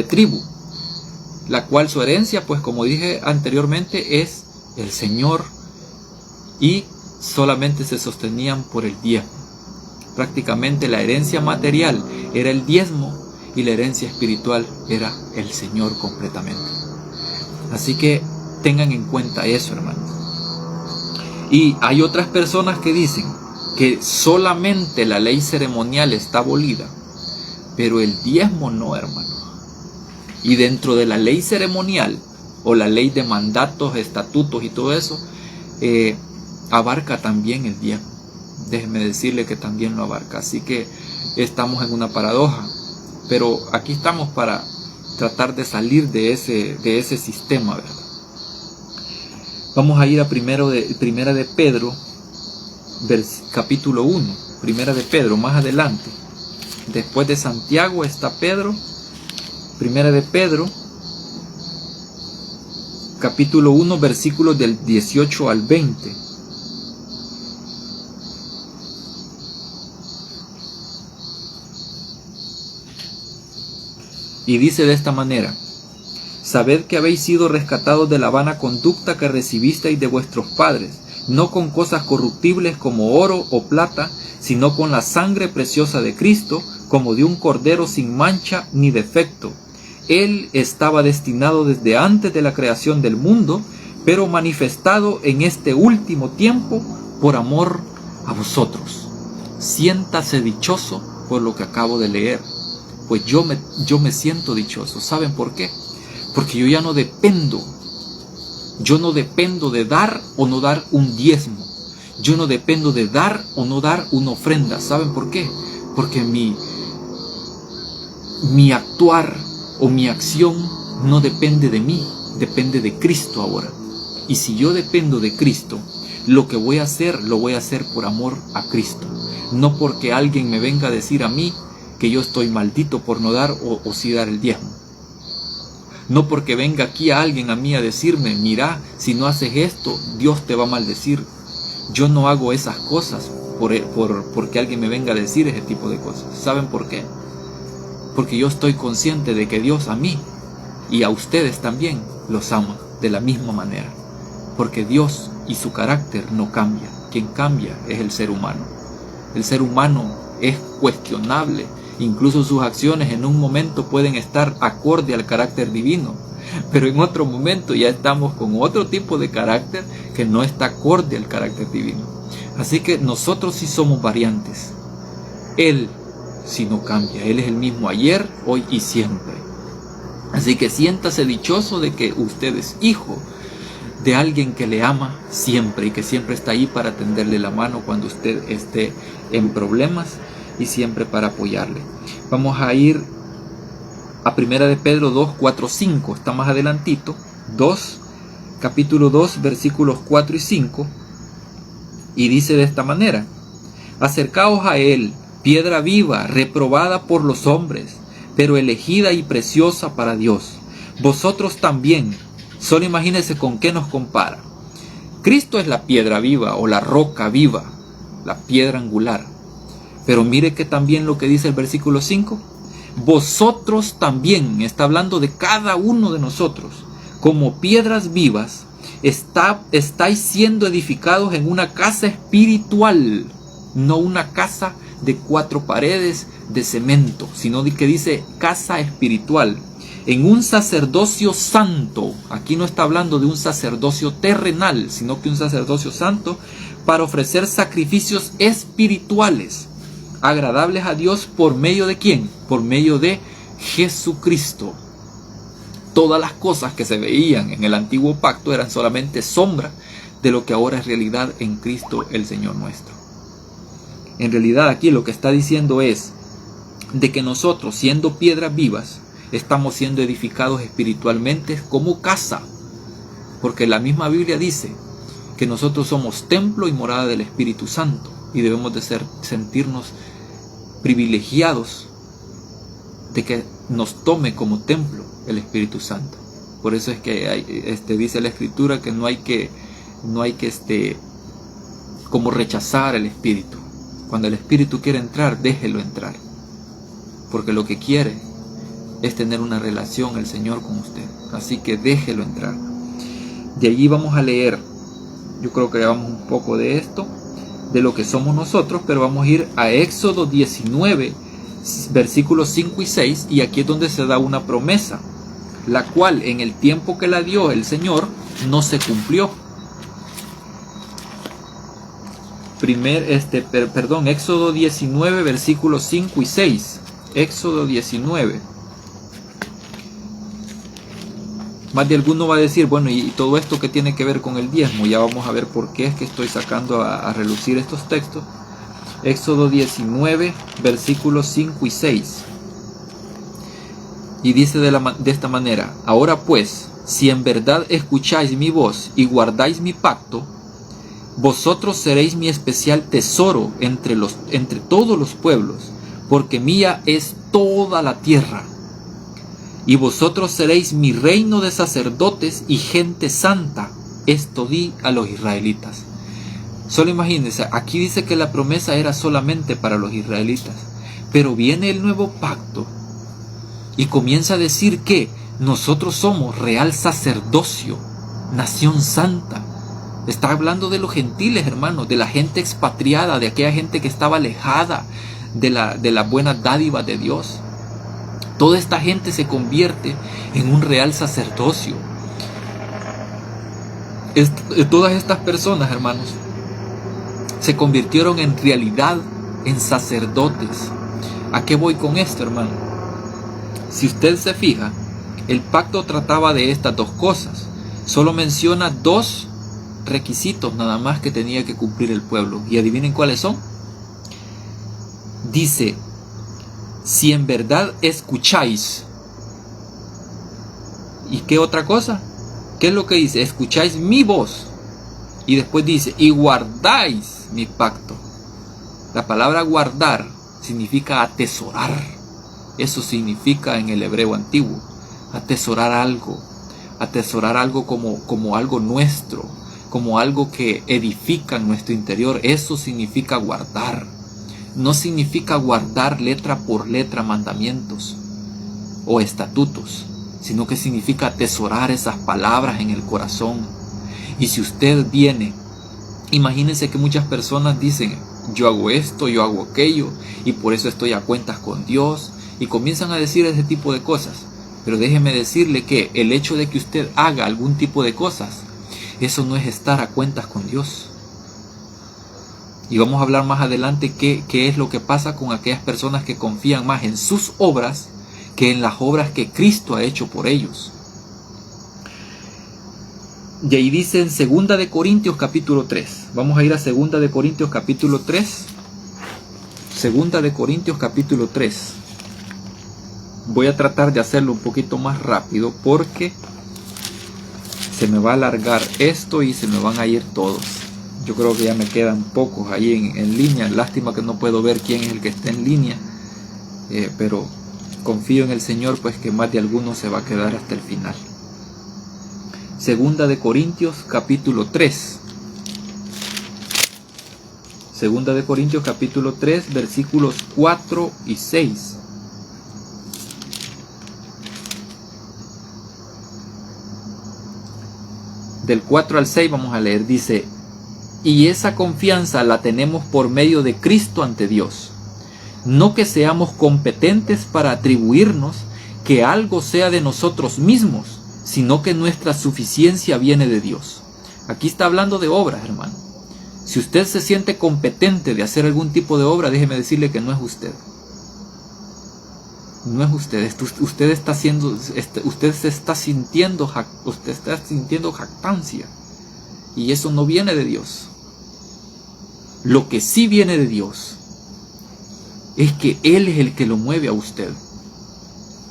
tribu, la cual su herencia, pues como dije anteriormente, es el Señor, y solamente se sostenían por el diezmo. Prácticamente la herencia material era el diezmo y la herencia espiritual era el Señor completamente. Así que tengan en cuenta eso, hermanos. Y hay otras personas que dicen que solamente la ley ceremonial está abolida, pero el diezmo no, hermano. Y dentro de la ley ceremonial, o la ley de mandatos, estatutos y todo eso, abarca también el diezmo. Déjeme decirle que también lo abarca. Así que estamos en una paradoja. Pero aquí estamos para tratar de salir de ese sistema, ¿verdad? Vamos a ir a Primera de Pedro, capítulo 1. Primera de Pedro, más adelante. Después de Santiago está Pedro. Primera de Pedro, capítulo 1, versículos del 18 al 20. Y dice de esta manera: sabed que habéis sido rescatados de la vana conducta que recibisteis de vuestros padres, no con cosas corruptibles como oro o plata, sino con la sangre preciosa de Cristo, como de un cordero sin mancha ni defecto. Él estaba destinado desde antes de la creación del mundo, pero manifestado en este último tiempo por amor a vosotros. Siéntase dichoso por lo que acabo de leer, pues yo me siento dichoso. ¿Saben por qué? Porque yo ya no dependo. Yo no dependo de dar o no dar un diezmo. Yo no dependo de dar o no dar una ofrenda. ¿Saben por qué? Porque mi actuar o mi acción no depende de mí, depende de Cristo ahora. Y si yo dependo de Cristo, lo que voy a hacer, lo voy a hacer por amor a Cristo. No porque alguien me venga a decir a mí que yo estoy maldito por no dar o sí dar el diezmo. No porque venga aquí a alguien a mí a decirme: mira, si no haces esto, Dios te va a maldecir. Yo no hago esas cosas porque alguien me venga a decir ese tipo de cosas. ¿Saben por qué? Porque yo estoy consciente de que Dios a mí y a ustedes también los ama de la misma manera. Porque Dios y su carácter no cambia. Quien cambia es el ser humano. El ser humano es cuestionable. Incluso sus acciones en un momento pueden estar acorde al carácter divino, pero en otro momento ya estamos con otro tipo de carácter que no está acorde al carácter divino. Así que nosotros sí somos variantes. Él sí no cambia. Él es el mismo ayer, hoy y siempre. Así que siéntase dichoso de que usted es hijo de alguien que le ama siempre y que siempre está ahí para tenderle la mano cuando usted esté en problemas y siempre para apoyarle. Vamos a ir a Primera de Pedro 2, 4, 5. Está más adelantito. Capítulo 2, versículos 4 y 5. Y dice de esta manera: acercaos a él, piedra viva, reprobada por los hombres, pero elegida y preciosa para Dios. Vosotros también. Solo imagínense con qué nos compara. Cristo es la piedra viva o la roca viva, la piedra angular. Pero mire que también lo que dice el versículo 5. Vosotros también, está hablando de cada uno de nosotros, como piedras vivas, estáis siendo edificados en una casa espiritual, no una casa de 4 paredes de cemento, sino que dice casa espiritual, en un sacerdocio santo. Aquí no está hablando de un sacerdocio terrenal, sino que un sacerdocio santo, para ofrecer sacrificios espirituales agradables a Dios. ¿Por medio de quién? Por medio de Jesucristo. Todas las cosas que se veían en el antiguo pacto eran solamente sombra de lo que ahora es realidad en Cristo el Señor nuestro. En realidad aquí lo que está diciendo es de que nosotros, siendo piedras vivas, estamos siendo edificados espiritualmente como casa. Porque la misma Biblia dice que nosotros somos templo y morada del Espíritu Santo. Y debemos de sentirnos privilegiados de que nos tome como templo el Espíritu Santo. Por eso es que dice la Escritura que no hay que como rechazar el Espíritu. Cuando el Espíritu quiere entrar, déjelo entrar. Porque lo que quiere es tener una relación el Señor con usted. Así que déjelo entrar. De allí vamos a leer, yo creo que llevamos un poco de esto, de lo que somos nosotros, pero vamos a ir a Éxodo 19, versículos 5 y 6, y aquí es donde se da una promesa, la cual en el tiempo que la dio el Señor no se cumplió. Éxodo 19, versículos 5 y 6. Éxodo 19. Más de alguno va a decir, bueno, y todo esto que tiene que ver con el diezmo, ya vamos a ver por qué es que estoy sacando a relucir estos textos. Éxodo 19, versículos 5 y 6. Y dice de esta manera: ahora pues, si en verdad escucháis mi voz y guardáis mi pacto, vosotros seréis mi especial tesoro entre todos los pueblos, porque mía es toda la tierra. Y vosotros seréis mi reino de sacerdotes y gente santa. Esto di a los israelitas. Solo imagínense, aquí dice que la promesa era solamente para los israelitas, pero viene el nuevo pacto y comienza a decir que nosotros somos real sacerdocio, nación santa. Está hablando de los gentiles, hermanos, de la gente expatriada, de aquella gente que estaba alejada de la buena dádiva de Dios. Toda esta gente se convierte en un real sacerdocio. Todas estas personas, hermanos, se convirtieron en realidad en sacerdotes. ¿A qué voy con esto, hermano? Si usted se fija, el pacto trataba de estas dos cosas. Solo menciona dos requisitos nada más que tenía que cumplir el pueblo. ¿Y adivinen cuáles son? Dice: si en verdad escucháis. ¿Y qué otra cosa? ¿Qué es lo que dice? Escucháis mi voz. Y después dice: y guardáis mi pacto. La palabra guardar significa atesorar. Eso significa en el hebreo antiguo. Atesorar algo. Atesorar algo como algo nuestro. Como algo que edifica en nuestro interior. Eso significa guardar. No significa guardar letra por letra mandamientos o estatutos, sino que significa atesorar esas palabras en el corazón. Y si usted viene, imagínense que muchas personas dicen: yo hago esto, yo hago aquello, y por eso estoy a cuentas con Dios, y comienzan a decir ese tipo de cosas. Pero déjeme decirle que el hecho de que usted haga algún tipo de cosas, eso no es estar a cuentas con Dios. Y vamos a hablar más adelante qué es lo que pasa con aquellas personas que confían más en sus obras que en las obras que Cristo ha hecho por ellos. Y ahí dice en 2 de Corintios capítulo 3. Vamos a ir a 2 de Corintios capítulo 3. 2 de Corintios capítulo 3. Voy a tratar de hacerlo un poquito más rápido porque se me va a alargar esto y se me van a ir todos. Yo creo que ya me quedan pocos ahí en línea. Lástima que no puedo ver quién es el que está en línea. Pero confío en el Señor, pues que más de alguno se va a quedar hasta el final. 2 de Corintios capítulo 3. 2 de Corintios capítulo 3, versículos 4 y 6. Del 4 al 6 vamos a leer. Dice: y esa confianza la tenemos por medio de Cristo ante Dios. No que seamos competentes para atribuirnos que algo sea de nosotros mismos, sino que nuestra suficiencia viene de Dios. Aquí está hablando de obras, hermano. Si usted se siente competente de hacer algún tipo de obra, déjeme decirle que no es usted. No es usted. Usted está sintiendo jactancia. Y eso no viene de Dios. Lo que sí viene de Dios es que Él es el que lo mueve a usted.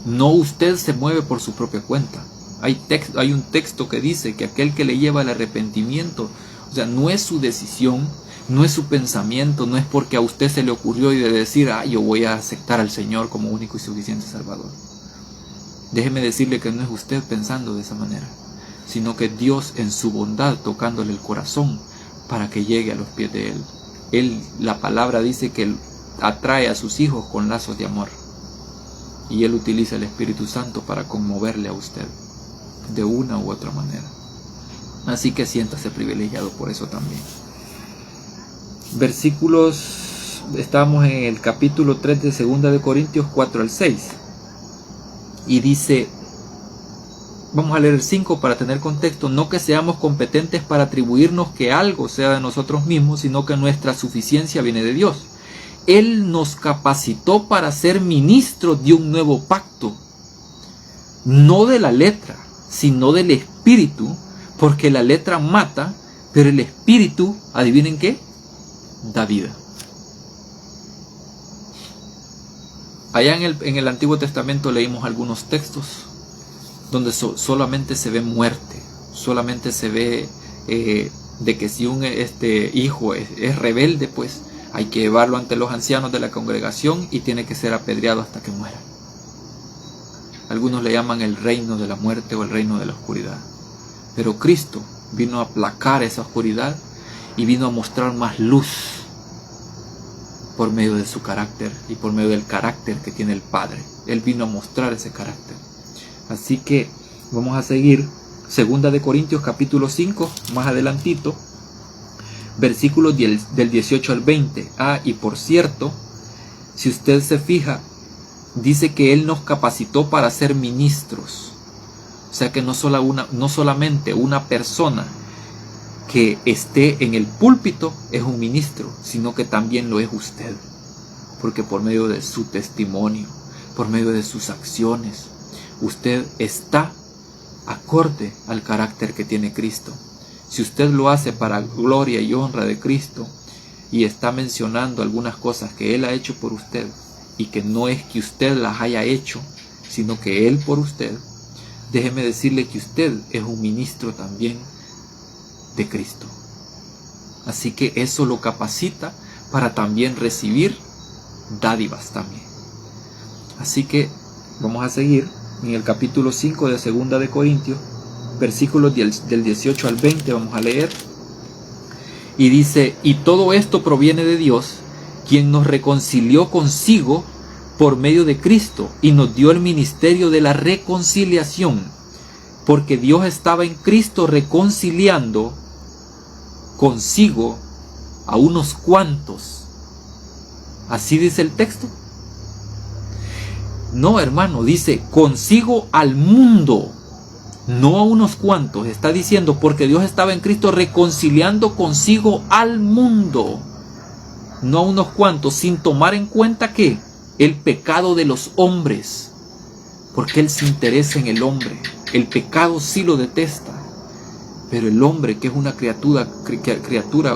No usted se mueve por su propia cuenta. Hay un texto que dice que aquel que le lleva al arrepentimiento, o sea, no es su decisión, no es su pensamiento, no es porque a usted se le ocurrió y de decir: yo voy a aceptar al Señor como único y suficiente Salvador. Déjeme decirle que no es usted pensando de esa manera, sino que Dios en su bondad tocándole el corazón para que llegue a los pies de Él. La palabra dice que Él atrae a sus hijos con lazos de amor. Y Él utiliza el Espíritu Santo para conmoverle a usted de una u otra manera. Así que siéntase privilegiado por eso también. Versículos, estamos en el capítulo 3 de 2 de Corintios 4 al 6. Y dice, vamos a leer el 5 para tener contexto: no que seamos competentes para atribuirnos que algo sea de nosotros mismos, sino que nuestra suficiencia viene de Dios. Él nos capacitó para ser ministros de un nuevo pacto, no de la letra, sino del Espíritu, porque la letra mata, pero el Espíritu, ¿adivinen qué? Da vida. Allá en el Antiguo Testamento leímos algunos textos donde solamente se ve muerte, solamente se ve de que si un hijo es rebelde, pues hay que llevarlo ante los ancianos de la congregación y tiene que ser apedreado hasta que muera. Algunos le llaman el reino de la muerte o el reino de la oscuridad. Pero Cristo vino a aplacar esa oscuridad y vino a mostrar más luz por medio de su carácter y por medio del carácter que tiene el Padre. Él vino a mostrar ese carácter. Así que vamos a seguir 2 Corintios capítulo 5, más adelantito, versículos del 18 al 20. Y por cierto, si usted se fija, dice que Él nos capacitó para ser ministros. O sea que no solamente una persona que esté en el púlpito es un ministro, sino que también lo es usted. Porque por medio de su testimonio, por medio de sus acciones, usted está acorde al carácter que tiene Cristo. Si usted lo hace para gloria y honra de Cristo y está mencionando algunas cosas que Él ha hecho por usted y que no es que usted las haya hecho, sino que Él por usted, déjeme decirle que usted es un ministro también de Cristo. Así que eso lo capacita para también recibir dádivas también. Así que vamos a seguir en el capítulo 5 de 2 Corintios, versículos del 18 al 20, vamos a leer. Y dice: y todo esto proviene de Dios, quien nos reconcilió consigo por medio de Cristo y nos dio el ministerio de la reconciliación, porque Dios estaba en Cristo reconciliando consigo a unos cuantos. ¿Así dice el texto? No, hermano, dice consigo al mundo, no a unos cuantos. Está diciendo porque Dios estaba en Cristo reconciliando consigo al mundo, no a unos cuantos, sin tomar en cuenta que el pecado de los hombres, porque Él se interesa en el hombre. El pecado sí lo detesta, pero el hombre, que es una criatura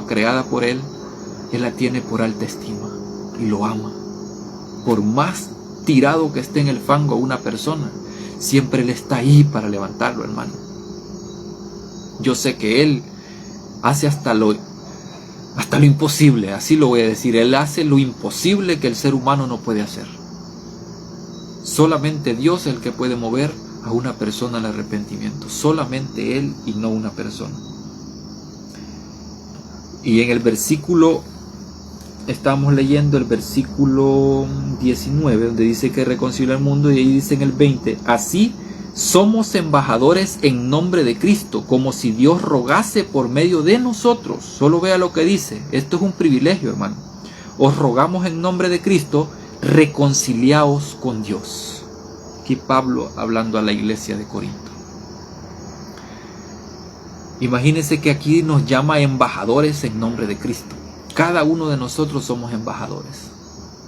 creada por Él la tiene por alta estima y lo ama. Por más tirado que esté en el fango una persona, siempre Él está ahí para levantarlo, hermano. Yo sé que Él hace hasta lo imposible, así lo voy a decir. Él hace lo imposible que el ser humano no puede hacer. Solamente Dios es el que puede mover a una persona al arrepentimiento. Solamente Él y no una persona. Y en el versículo, estamos leyendo el versículo 19, donde dice que reconcilia al mundo, y ahí dice en el 20: así somos embajadores en nombre de Cristo, como si Dios rogase por medio de nosotros. Solo vea lo que dice. Esto es un privilegio, hermano. Os rogamos en nombre de Cristo, reconciliaos con Dios. Aquí Pablo hablando a la iglesia de Corinto. Imagínense que aquí nos llama embajadores en nombre de Cristo. Cada uno de nosotros somos embajadores.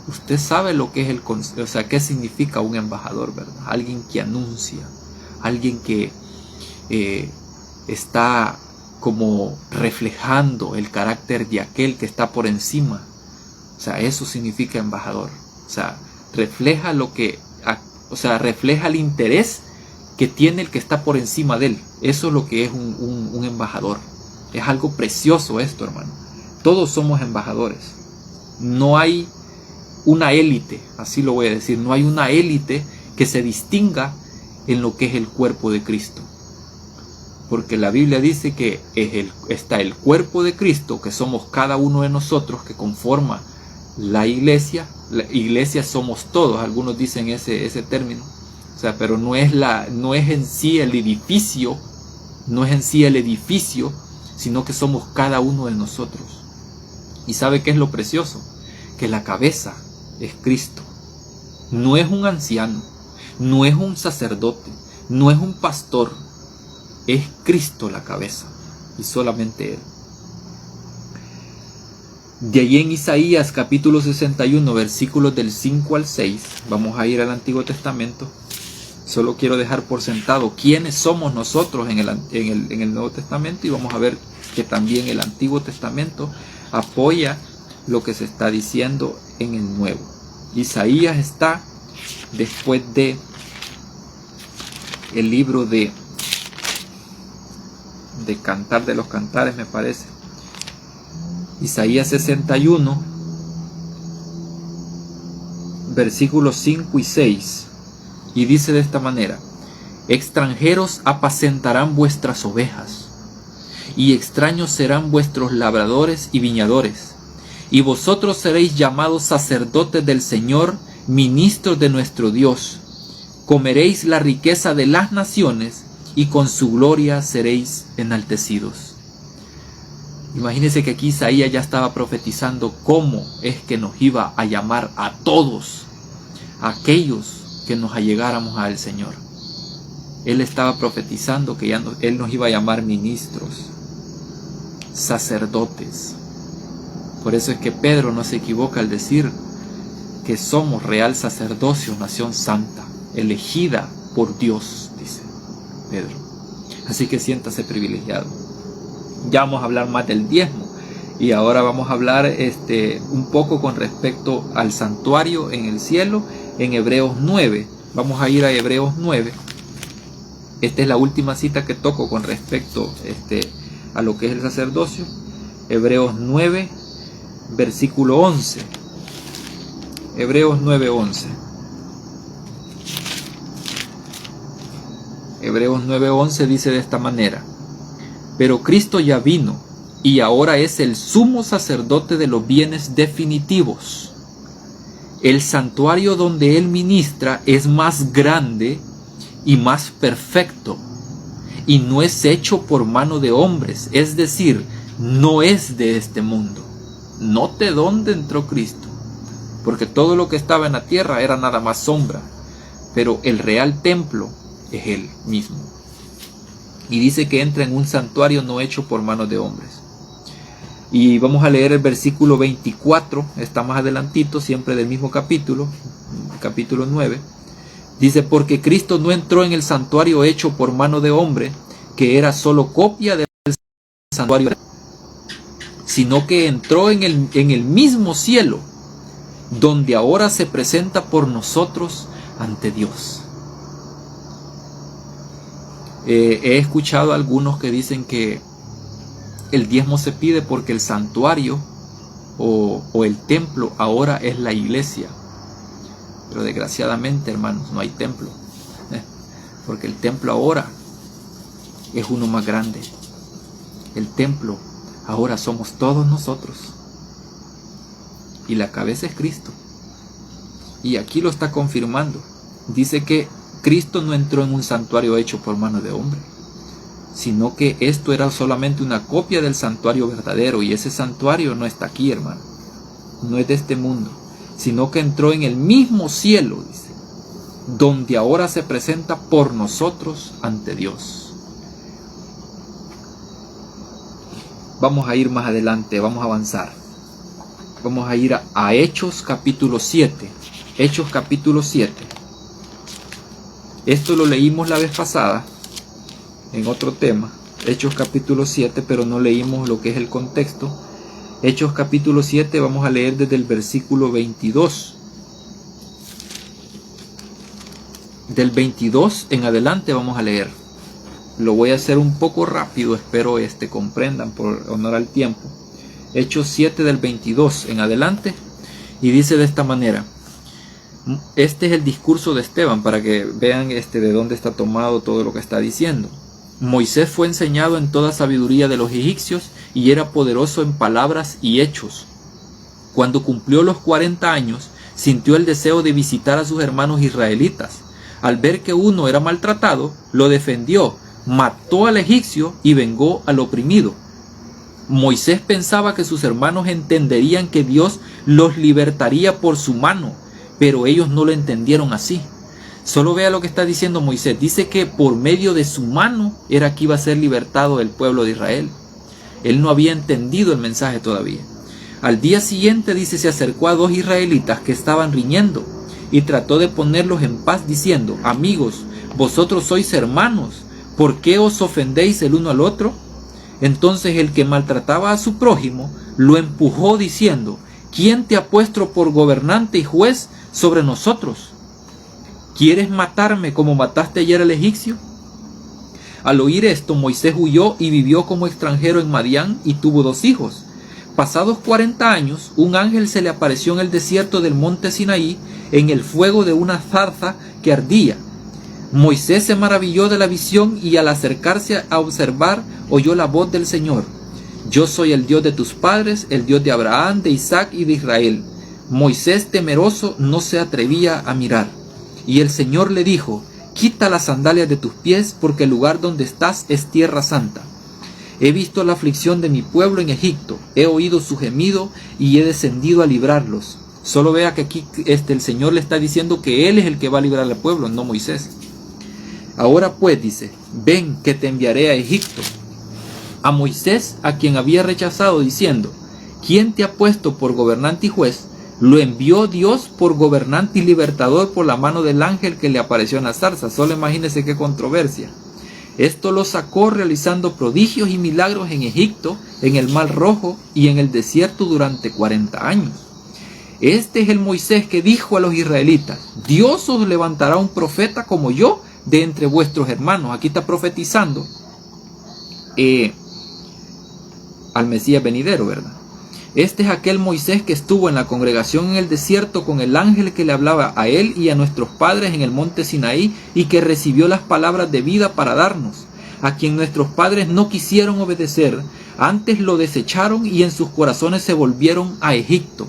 Usted sabe lo que es qué significa un embajador, ¿verdad? Alguien que anuncia, alguien que está como reflejando el carácter de aquel que está por encima. O sea, eso significa embajador. O sea, refleja refleja el interés que tiene el que está por encima de él. Eso es lo que es un embajador. Es algo precioso esto, hermano. Todos somos embajadores. No hay una élite, así lo voy a decir, no hay una élite que se distinga en lo que es el cuerpo de Cristo. Porque la Biblia dice que está el cuerpo de Cristo, que somos cada uno de nosotros, que conforma la iglesia. La iglesia somos todos, algunos dicen ese término. O sea, pero no es en sí el edificio, sino que somos cada uno de nosotros. ¿Y sabe qué es lo precioso? Que la cabeza es Cristo. No es un anciano, no es un sacerdote, no es un pastor. Es Cristo la cabeza y solamente Él. De ahí en Isaías capítulo 61, versículos del 5 al 6, vamos a ir al Antiguo Testamento. Solo quiero dejar por sentado quiénes somos nosotros en el Nuevo Testamento, y vamos a ver que también el Antiguo Testamento apoya lo que se está diciendo en el Nuevo. Isaías está después de el libro de Cantar de los Cantares, me parece. Isaías 61, versículos 5 y 6, y dice de esta manera: extranjeros apacentarán vuestras ovejas, y extraños serán vuestros labradores y viñadores, y vosotros seréis llamados sacerdotes del Señor, ministros de nuestro Dios. Comeréis la riqueza de las naciones, y con su gloria seréis enaltecidos. Imagínense que aquí Isaías ya estaba profetizando cómo es que nos iba a llamar a todos aquellos que nos allegáramos al Señor. Él estaba profetizando que Él nos iba a llamar ministros, sacerdotes. Por eso es que Pedro no se equivoca al decir que somos real sacerdocio, nación santa, elegida por Dios, dice Pedro. Así que siéntase privilegiado. Ya vamos a hablar más del diezmo, y ahora vamos a hablar un poco con respecto al santuario en el cielo en Hebreos 9. Vamos a ir a Hebreos 9. Esta es la última cita que toco con respecto a lo que es el sacerdocio. Hebreos 9, versículo 11. Hebreos 9:11. Hebreos 9:11 dice de esta manera: pero Cristo ya vino, y ahora es el sumo sacerdote de los bienes definitivos. El santuario donde Él ministra es más grande y más perfecto, y no es hecho por mano de hombres, es decir, no es de este mundo. Note dónde entró Cristo, porque todo lo que estaba en la tierra era nada más sombra, pero el real templo es Él mismo. Y dice que entra en un santuario no hecho por manos de hombres. Y vamos a leer el versículo 24, está más adelantito, siempre del mismo capítulo 9. Dice: porque Cristo no entró en el santuario hecho por mano de hombre, que era solo copia del santuario, sino que entró en el mismo cielo, donde ahora se presenta por nosotros ante Dios. He escuchado a algunos que dicen que el diezmo se pide porque el santuario o el templo ahora es la iglesia. Pero desgraciadamente, hermanos, no hay templo, porque el templo ahora es uno más grande. El templo ahora somos todos nosotros, y la cabeza es Cristo. Y aquí lo está confirmando. Dice que Cristo no entró en un santuario hecho por mano de hombre, sino que esto era solamente una copia del santuario verdadero, y ese santuario no está aquí, hermano, no es de este mundo, sino que entró en el mismo cielo, dice, donde ahora se presenta por nosotros ante Dios. Vamos a ir más adelante, vamos a avanzar. Vamos a ir a Hechos capítulo 7. Hechos capítulo 7. Esto lo leímos la vez pasada en otro tema, Hechos capítulo 7, pero no leímos lo que es el contexto. Hechos capítulo 7, vamos a leer desde el versículo 22. Del 22 en adelante vamos a leer. Lo voy a hacer un poco rápido, espero comprendan por honor al tiempo. Hechos 7 del 22 en adelante, y dice de esta manera. Este es el discurso de Esteban, para que vean de dónde está tomado todo lo que está diciendo. Moisés fue enseñado en toda sabiduría de los egipcios, y era poderoso en palabras y hechos. Cuando cumplió los 40 años, sintió el deseo de visitar a sus hermanos israelitas. Al ver que uno era maltratado, lo defendió, mató al egipcio y vengó al oprimido. Moisés pensaba que sus hermanos entenderían que Dios los libertaría por su mano, pero ellos no lo entendieron así. Solo vea lo que está diciendo Moisés. Dice que por medio de su mano era que iba a ser libertado el pueblo de Israel. Él no había entendido el mensaje todavía. Al día siguiente, dice, se acercó a 2 israelitas que estaban riñendo y trató de ponerlos en paz diciendo: amigos, vosotros sois hermanos, ¿por qué os ofendéis el uno al otro? Entonces el que maltrataba a su prójimo lo empujó diciendo, ¿quién te ha puesto por gobernante y juez sobre nosotros? ¿Quieres matarme como mataste ayer al egipcio? Al oír esto, Moisés huyó y vivió como extranjero en Madián y tuvo 2 hijos. Pasados 40 años, un ángel se le apareció en el desierto del monte Sinaí, en el fuego de una zarza que ardía. Moisés se maravilló de la visión y al acercarse a observar, oyó la voz del Señor. Yo soy el Dios de tus padres, el Dios de Abraham, de Isaac y de Israel. Moisés, temeroso, no se atrevía a mirar. Y el Señor le dijo, quita las sandalias de tus pies, porque el lugar donde estás es tierra santa. He visto la aflicción de mi pueblo en Egipto, he oído su gemido y he descendido a librarlos. Solo vea que aquí el Señor le está diciendo que Él es el que va a librar al pueblo, no Moisés. Ahora pues, dice, ven que te enviaré a Egipto. A Moisés, a quien había rechazado diciendo, ¿quién te ha puesto por gobernante y juez? Lo envió Dios por gobernante y libertador por la mano del ángel que le apareció en la zarza. Solo imagínense qué controversia. Esto lo sacó realizando prodigios y milagros en Egipto, en el Mar Rojo y en el desierto durante 40 años. Este es el Moisés que dijo a los israelitas, Dios os levantará un profeta como yo de entre vuestros hermanos. Aquí está profetizando al Mesías venidero, ¿verdad? Este es aquel Moisés que estuvo en la congregación en el desierto con el ángel que le hablaba a él y a nuestros padres en el monte Sinaí y que recibió las palabras de vida para darnos, a quien nuestros padres no quisieron obedecer, antes lo desecharon y en sus corazones se volvieron a Egipto.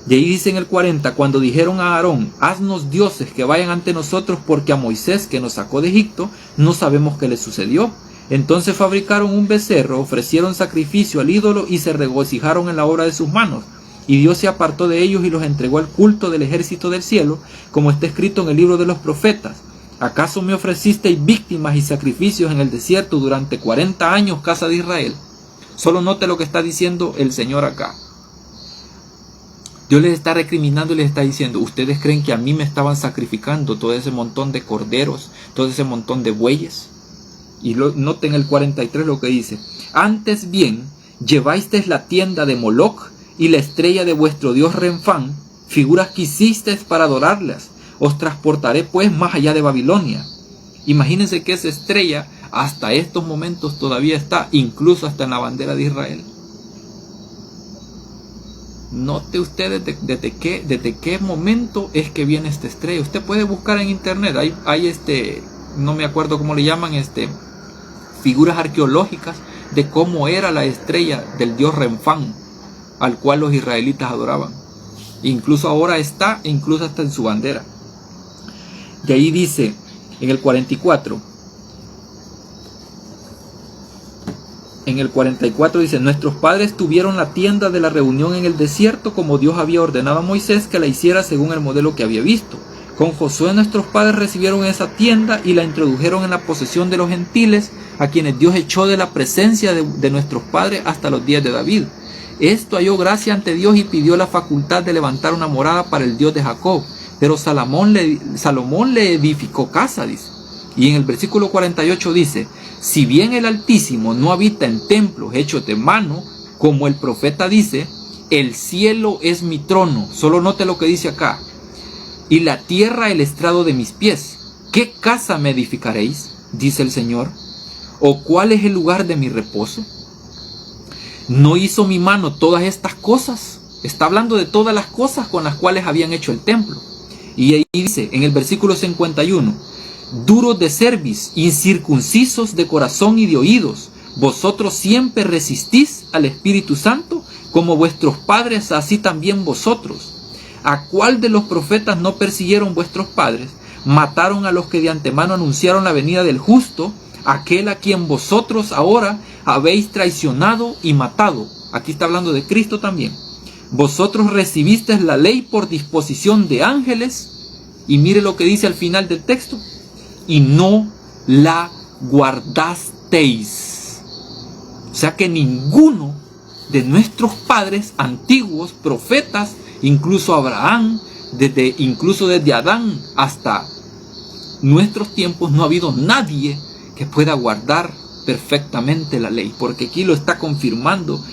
Y ahí dice en el 40, cuando dijeron a Aarón, haznos dioses que vayan ante nosotros, porque a Moisés que nos sacó de Egipto no sabemos qué le sucedió. Entonces fabricaron un becerro, ofrecieron sacrificio al ídolo y se regocijaron en la obra de sus manos. Y Dios se apartó de ellos y los entregó al culto del ejército del cielo, como está escrito en el libro de los profetas. ¿Acaso me ofrecisteis víctimas y sacrificios en el desierto durante 40 años, casa de Israel? Solo note lo que está diciendo el Señor acá. Dios les está recriminando y les está diciendo, ¿ustedes creen que a mí me estaban sacrificando todo ese montón de corderos, todo ese montón de bueyes? Y noten el 43 lo que dice, antes bien, llevasteis la tienda de Moloc y la estrella de vuestro dios Renfán, figuras que hicisteis para adorarlas, os transportaré pues más allá de Babilonia. Imagínense que esa estrella hasta estos momentos todavía está, incluso hasta en la bandera de Israel. Note ustedes desde qué momento es que viene esta estrella. Usted puede buscar en internet, hay no me acuerdo cómo le llaman, figuras arqueológicas de cómo era la estrella del dios Renfán, al cual los israelitas adoraban. Incluso ahora está, incluso hasta en su bandera. Y ahí dice, en el 44, dice, nuestros padres tuvieron la tienda de la reunión en el desierto, como Dios había ordenado a Moisés que la hiciera según el modelo que había visto. Con Josué nuestros padres recibieron esa tienda y la introdujeron en la posesión de los gentiles, a quienes Dios echó de la presencia de nuestros padres hasta los días de David. Esto halló gracia ante Dios y pidió la facultad de levantar una morada para el Dios de Jacob. Pero Salomón le edificó casa, dice. Y en el versículo 48 dice, si bien el Altísimo no habita en templos hechos de mano, como el profeta dice, el cielo es mi trono. Solo note lo que dice acá. Y la tierra el estrado de mis pies. ¿Qué casa me edificaréis? Dice el Señor. ¿O cuál es el lugar de mi reposo? ¿No hizo mi mano todas estas cosas? Está hablando de todas las cosas con las cuales habían hecho el templo. Y ahí dice, en el versículo 51, duros de cerviz, incircuncisos de corazón y de oídos, vosotros siempre resistís al Espíritu Santo, como vuestros padres, así también vosotros. ¿A cuál de los profetas no persiguieron vuestros padres? Mataron a los que de antemano anunciaron la venida del justo, aquel a quien vosotros ahora habéis traicionado y matado. Aquí está hablando de Cristo también. Vosotros recibisteis la ley por disposición de ángeles, y mire lo que dice al final del texto, y no la guardasteis. O sea que ninguno de nuestros padres antiguos, profetas, incluso Abraham, incluso desde Adán hasta nuestros tiempos no ha habido nadie que pueda guardar perfectamente la ley, porque aquí lo está confirmando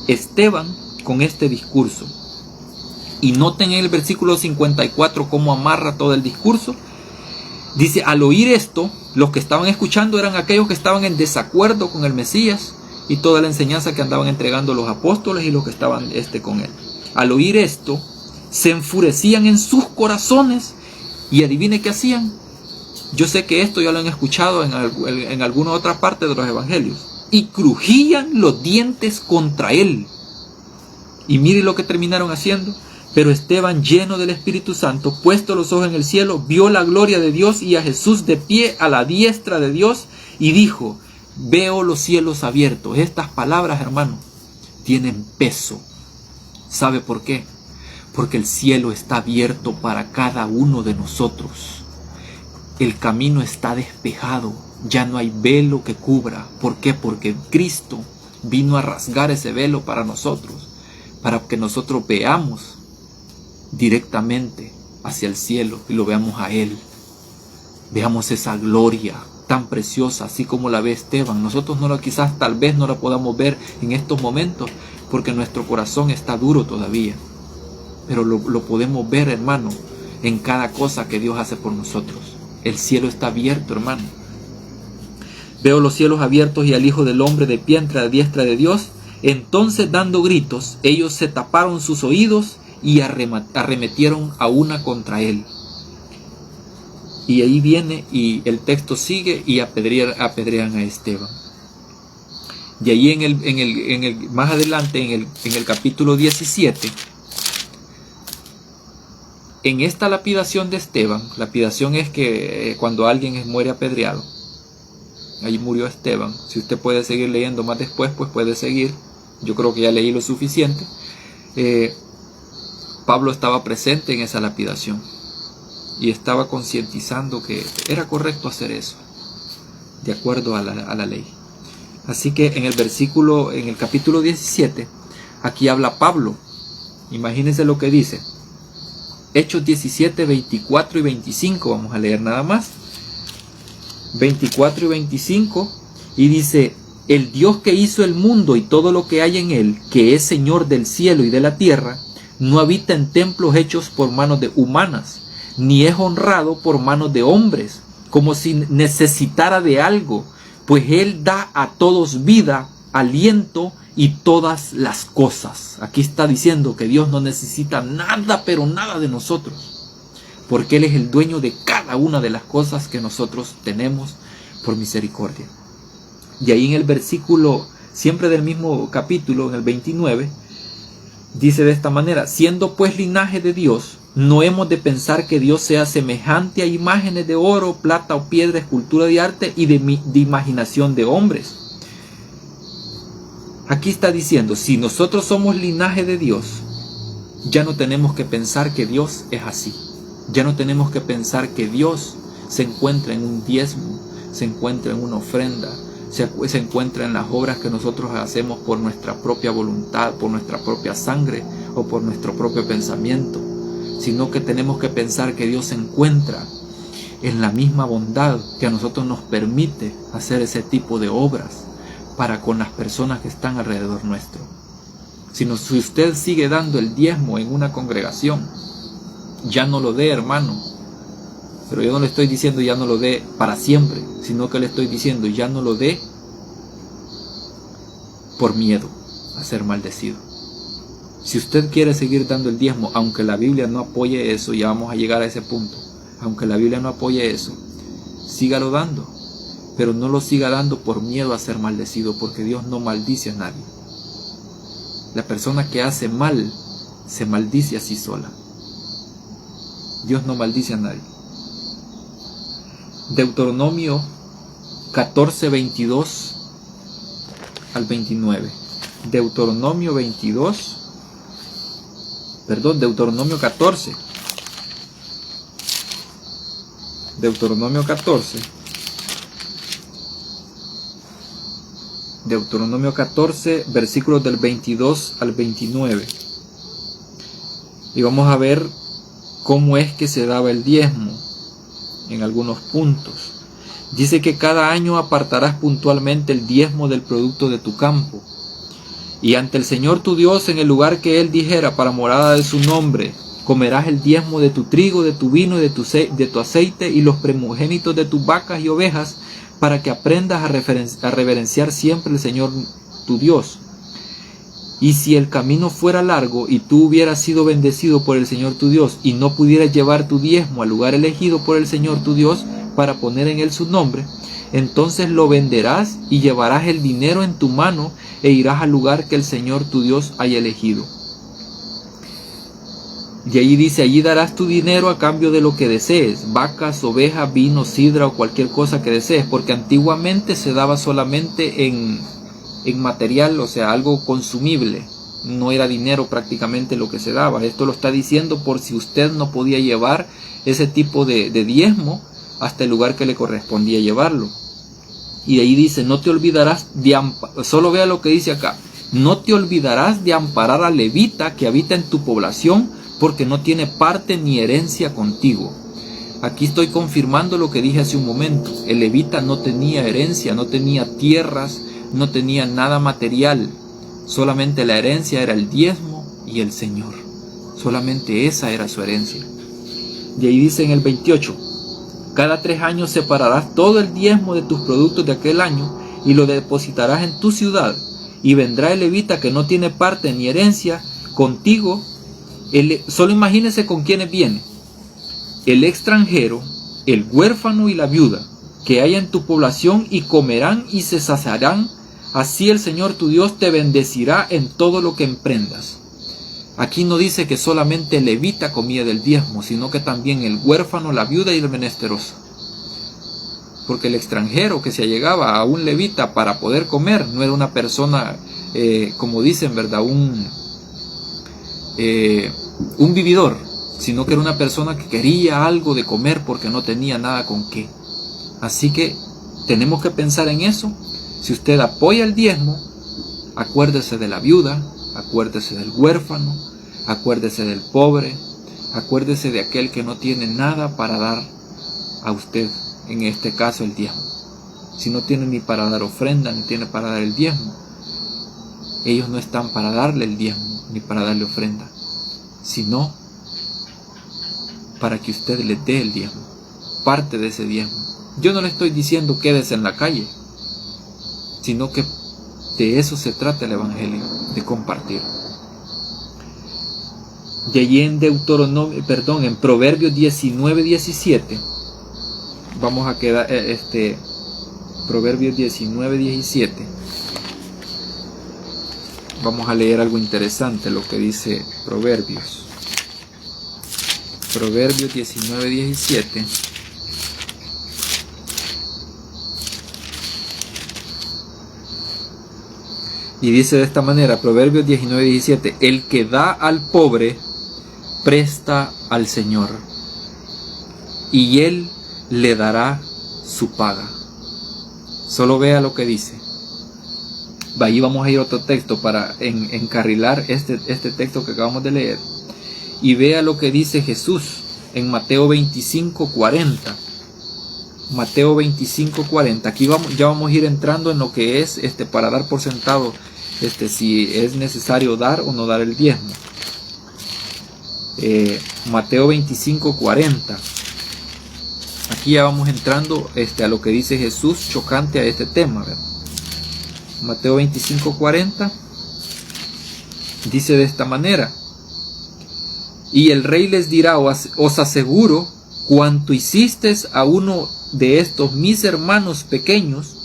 Esteban con este discurso. Y noten en el versículo 54 cómo amarra todo el discurso. Dice, al oír esto, los que estaban escuchando eran aquellos que estaban en desacuerdo con el Mesías y toda la enseñanza que andaban entregando los apóstoles y los que estaban con él. Al oír esto, se enfurecían en sus corazones y adivine qué hacían. Yo sé que esto ya lo han escuchado en alguna otra parte de los evangelios. Y crujían los dientes contra él. Y mire lo que terminaron haciendo. Pero Esteban, lleno del Espíritu Santo, puesto los ojos en el cielo, vio la gloria de Dios y a Jesús de pie a la diestra de Dios y dijo, veo los cielos abiertos. Estas palabras, hermano, tienen peso. ¿Sabe por qué? Porque el cielo está abierto para cada uno de nosotros. El camino está despejado, ya no hay velo que cubra. ¿Por qué? Porque Cristo vino a rasgar ese velo para nosotros, para que nosotros veamos directamente hacia el cielo y lo veamos a Él. Veamos esa gloria tan preciosa, así como la ve Esteban. Nosotros quizás tal vez no la podamos ver en estos momentos, porque nuestro corazón está duro todavía. Pero lo podemos ver, hermano, en cada cosa que Dios hace por nosotros. El cielo está abierto, hermano. Veo los cielos abiertos y al Hijo del Hombre de pie entre la diestra de Dios. Entonces, dando gritos, ellos se taparon sus oídos y arremetieron a una contra él. Y ahí viene y el texto sigue y apedrean a Esteban. Y ahí más adelante en el capítulo 17, en esta lapidación de Esteban, lapidación es que cuando alguien muere apedreado, ahí murió Esteban. Si usted puede seguir leyendo más después, pues puede seguir. Yo creo que ya leí lo suficiente. Pablo estaba presente en esa lapidación y estaba concientizando que era correcto hacer eso, de acuerdo a la ley. Así que en el capítulo 17, aquí habla Pablo. Imagínense lo que dice. Hechos 17, 24 y 25, vamos a leer nada más. 24 y 25, y dice, el Dios que hizo el mundo y todo lo que hay en él, que es Señor del cielo y de la tierra, no habita en templos hechos por manos de humanas, ni es honrado por manos de hombres, como si necesitara de algo, pues Él da a todos vida, aliento y todas las cosas. Aquí está diciendo que Dios no necesita nada, pero nada de nosotros, porque Él es el dueño de cada una de las cosas que nosotros tenemos por misericordia. Y ahí en el versículo, siempre del mismo capítulo, en el 29, dice de esta manera, siendo pues linaje de Dios, no hemos de pensar que Dios sea semejante a imágenes de oro, plata o piedra, escultura de arte y de imaginación de hombres. Aquí está diciendo, si nosotros somos linaje de Dios, ya no tenemos que pensar que Dios es así. Ya no tenemos que pensar que Dios se encuentra en un diezmo, se encuentra en una ofrenda, se encuentra en las obras que nosotros hacemos por nuestra propia voluntad, por nuestra propia sangre o por nuestro propio pensamiento, sino que tenemos que pensar que Dios se encuentra en la misma bondad que a nosotros nos permite hacer ese tipo de obras para con las personas que están alrededor nuestro. Si usted sigue dando el diezmo en una congregación, ya no lo dé, hermano. Pero yo no le estoy diciendo ya no lo dé para siempre, sino que le estoy diciendo ya no lo dé por miedo a ser maldecido. Si usted quiere seguir dando el diezmo, aunque la Biblia no apoye eso, ya vamos a llegar a ese punto, aunque la Biblia no apoye eso, sígalo dando, pero no lo siga dando por miedo a ser maldecido, porque Dios no maldice a nadie. La persona que hace mal se maldice a sí sola. Dios no maldice a nadie. Deuteronomio 14, 22 al 29. Deuteronomio 14. Deuteronomio 14. Deuteronomio 14, versículos del 22 al 29. Y vamos a ver cómo es que se daba el diezmo en algunos puntos. Dice que cada año apartarás puntualmente el diezmo del producto de tu campo. Y ante el Señor tu Dios, en el lugar que Él dijera para morada de su nombre, comerás el diezmo de tu trigo, de tu vino y de tu aceite y los primogénitos de tus vacas y ovejas, para que aprendas a reverenciar siempre al Señor tu Dios. Y si el camino fuera largo y tú hubieras sido bendecido por el Señor tu Dios y no pudieras llevar tu diezmo al lugar elegido por el Señor tu Dios para poner en él su nombre, entonces lo venderás y llevarás el dinero en tu mano e irás al lugar que el Señor tu Dios haya elegido. Y ahí dice, allí darás tu dinero a cambio de lo que desees, vacas, ovejas, vino, sidra o cualquier cosa que desees, porque antiguamente se daba solamente en material, o sea, algo consumible. No era dinero prácticamente lo que se daba. Esto lo está diciendo por si usted no podía llevar ese tipo de diezmo hasta el lugar que le correspondía llevarlo. Y de ahí dice, no te olvidarás de solo vea lo que dice acá, no te olvidarás de amparar al levita que habita en tu población, porque no tiene parte ni herencia contigo. Aquí estoy confirmando lo que dije hace un momento. El levita no tenía herencia, no tenía tierras, no tenía nada material. Solamente la herencia era el diezmo y el Señor. Solamente esa era su herencia. Y ahí dice en el 28, cada 3 años separarás todo el diezmo de tus productos de aquel año y lo depositarás en tu ciudad. Y vendrá el levita que no tiene parte ni herencia contigo. Solo imagínense con quiénes viene: el extranjero, el huérfano y la viuda que haya en tu población, y comerán y se saciarán. Así el Señor tu Dios te bendecirá en todo lo que emprendas. Aquí no dice que solamente el levita comía del diezmo, sino que también el huérfano, la viuda y el menesteroso. Porque el extranjero que se allegaba a un levita para poder comer no era una persona, como dicen, ¿verdad? Un vividor, sino que era una persona que quería algo de comer porque no tenía nada con qué. Así que tenemos que pensar en eso. Si usted apoya el diezmo, acuérdese de la viuda, acuérdese del huérfano, acuérdese del pobre, acuérdese de aquel que no tiene nada para dar a usted, en este caso el diezmo. Si no tiene ni para dar ofrenda, ni tiene para dar el diezmo, ellos no están para darle el diezmo, ni para darle ofrenda, sino para que usted les dé el diezmo, parte de ese diezmo. Yo no le estoy diciendo quédese en la calle, sino que de eso se trata el Evangelio, de compartir. Y allí en en Proverbios 19:17, vamos a quedar, Proverbios 19:17, vamos a leer algo interesante, lo que dice Proverbios. Proverbios 19:17. Y dice de esta manera, Proverbios 19:17, el que da al pobre, presta al Señor, y Él le dará su paga. Solo vea lo que dice. Ahí vamos a ir a otro texto para encarrilar este texto que acabamos de leer. Y vea lo que dice Jesús en Mateo 25:40. Mateo 25:40. Aquí ya vamos a ir entrando en lo que es para dar por sentado si es necesario dar o no dar el diezmo. Mateo 25:40. Aquí ya vamos entrando a lo que dice Jesús chocante a este tema, ¿verdad? Mateo 25:40 dice de esta manera: y el rey les dirá, os aseguro, cuanto hicisteis a uno de estos mis hermanos pequeños,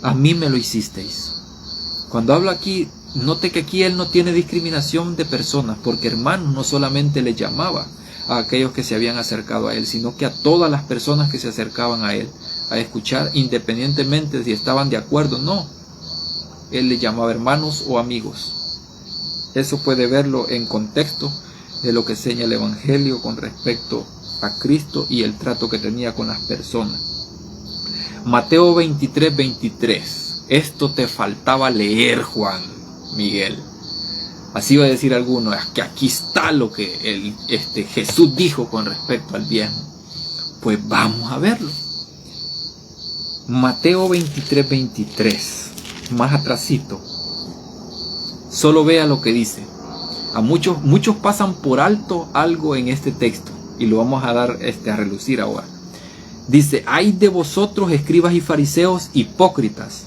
a mí me lo hicisteis. Cuando hablo aquí, note que aquí él no tiene discriminación de personas, porque hermanos no solamente le llamaba a aquellos que se habían acercado a él, sino que a todas las personas que se acercaban a él a escuchar, independientemente de si estaban de acuerdo o no. Él le llamaba hermanos o amigos. Eso puede verlo en contexto de lo que enseña el Evangelio con respecto a Cristo y el trato que tenía con las personas. Mateo 23:23. Esto te faltaba leer, Juan Miguel. Así va a decir alguno, es que aquí está lo que Jesús dijo con respecto al diezmo. Pues vamos a verlo. Mateo 23, más atrasito. Solo vea lo que dice. A muchos pasan por alto algo en este texto y lo vamos a dar a relucir ahora. Dice: ay de vosotros, escribas y fariseos hipócritas,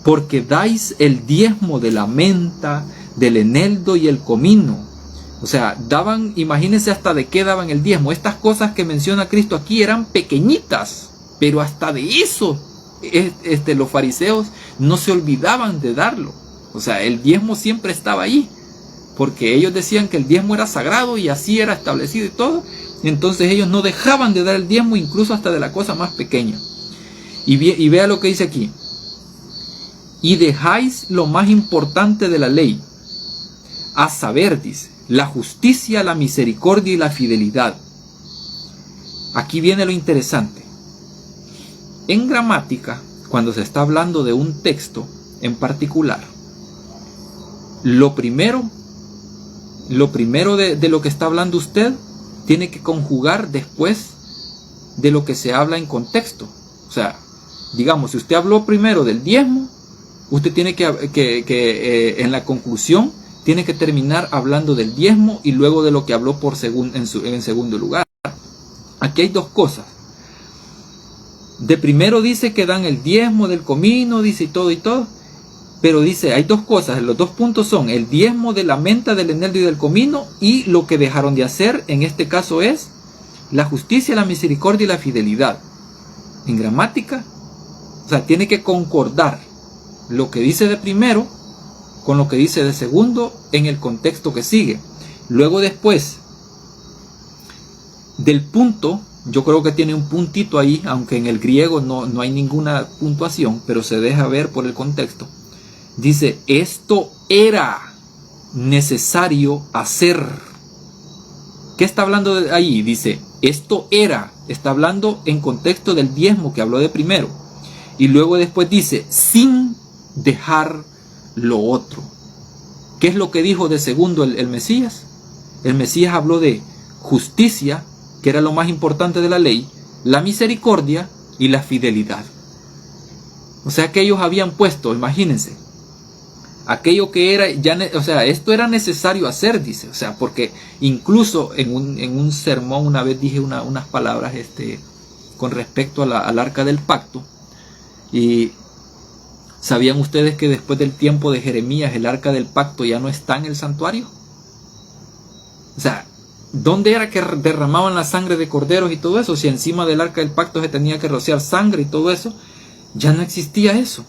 porque dais el diezmo de la menta, del eneldo y el comino. O sea, daban, imagínense hasta de qué daban el diezmo. Estas cosas que menciona Cristo aquí eran pequeñitas, pero hasta de eso los fariseos no se olvidaban de darlo. O sea, el diezmo siempre estaba ahí, porque ellos decían que el diezmo era sagrado y así era establecido y todo. Entonces ellos no dejaban de dar el diezmo, incluso hasta de la cosa más pequeña. Y vea lo que dice aquí: y dejáis lo más importante de la ley, a saber, dice, la justicia, la misericordia y la fidelidad. Aquí viene lo interesante. En gramática, cuando se está hablando de un texto en particular, lo primero de lo que está hablando usted tiene que conjugar después de lo que se habla en contexto. O sea, digamos, si usted habló primero del diezmo, usted tiene que en la conclusión tiene que terminar hablando del diezmo y luego de lo que habló en segundo lugar. Aquí hay dos cosas. De primero dice que dan el diezmo del comino, dice y todo. Pero dice, hay dos cosas, los dos puntos son el diezmo de la menta, del eneldo y del comino, y lo que dejaron de hacer, en este caso es la justicia, la misericordia y la fidelidad. En gramática, o sea, tiene que concordar lo que dice de primero con lo que dice de segundo en el contexto que sigue. Luego después del punto, yo creo que tiene un puntito ahí, aunque en el griego no hay ninguna puntuación, pero se deja ver por el contexto. Dice, esto era necesario hacer. ¿Qué está hablando ahí? Dice, esto era. Está hablando en contexto del diezmo que habló de primero. Y luego después dice, sin dejar lo otro. ¿Qué es lo que dijo de segundo el Mesías? El Mesías habló de justicia, que era lo más importante de la ley, la misericordia y la fidelidad. O sea que ellos habían puesto, imagínense, aquello que era, o sea, esto era necesario hacer, dice. O sea, porque incluso en un sermón una vez dije unas palabras con respecto al arca del pacto. Y ¿sabían ustedes que después del tiempo de Jeremías el arca del pacto ya no está en el santuario? O sea, ¿dónde era que derramaban la sangre de corderos y todo eso? Si encima del arca del pacto se tenía que rociar sangre y todo eso, ya no existía eso.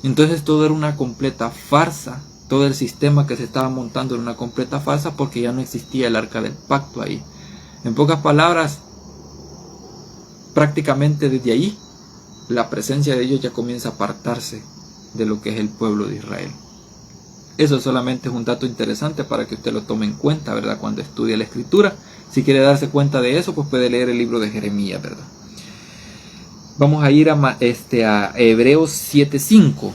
Entonces todo era una completa farsa. Todo el sistema que se estaba montando era una completa farsa, porque ya no existía el arca del pacto ahí. En pocas palabras, prácticamente desde ahí la presencia de Dios ya comienza a apartarse de lo que es el pueblo de Israel. Eso solamente es un dato interesante para que usted lo tome en cuenta, ¿verdad? Cuando estudia la escritura. Si quiere darse cuenta de eso, pues puede leer el libro de Jeremías, ¿verdad? Vamos a ir a Hebreos 7.5.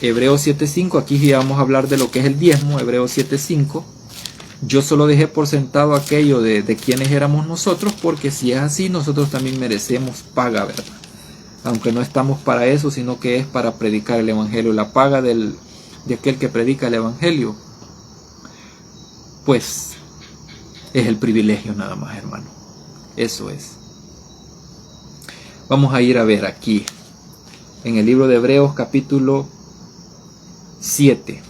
Hebreos 7.5, aquí ya vamos a hablar de lo que es el diezmo. Hebreos 7.5. Yo solo dejé por sentado aquello de quiénes éramos nosotros, porque si es así, nosotros también merecemos paga, ¿verdad? Aunque no estamos para eso, sino que es para predicar el evangelio. La paga de aquel que predica el evangelio, pues es el privilegio nada más, hermano. Eso es. Vamos a ir a ver aquí en el libro de Hebreos capítulo 7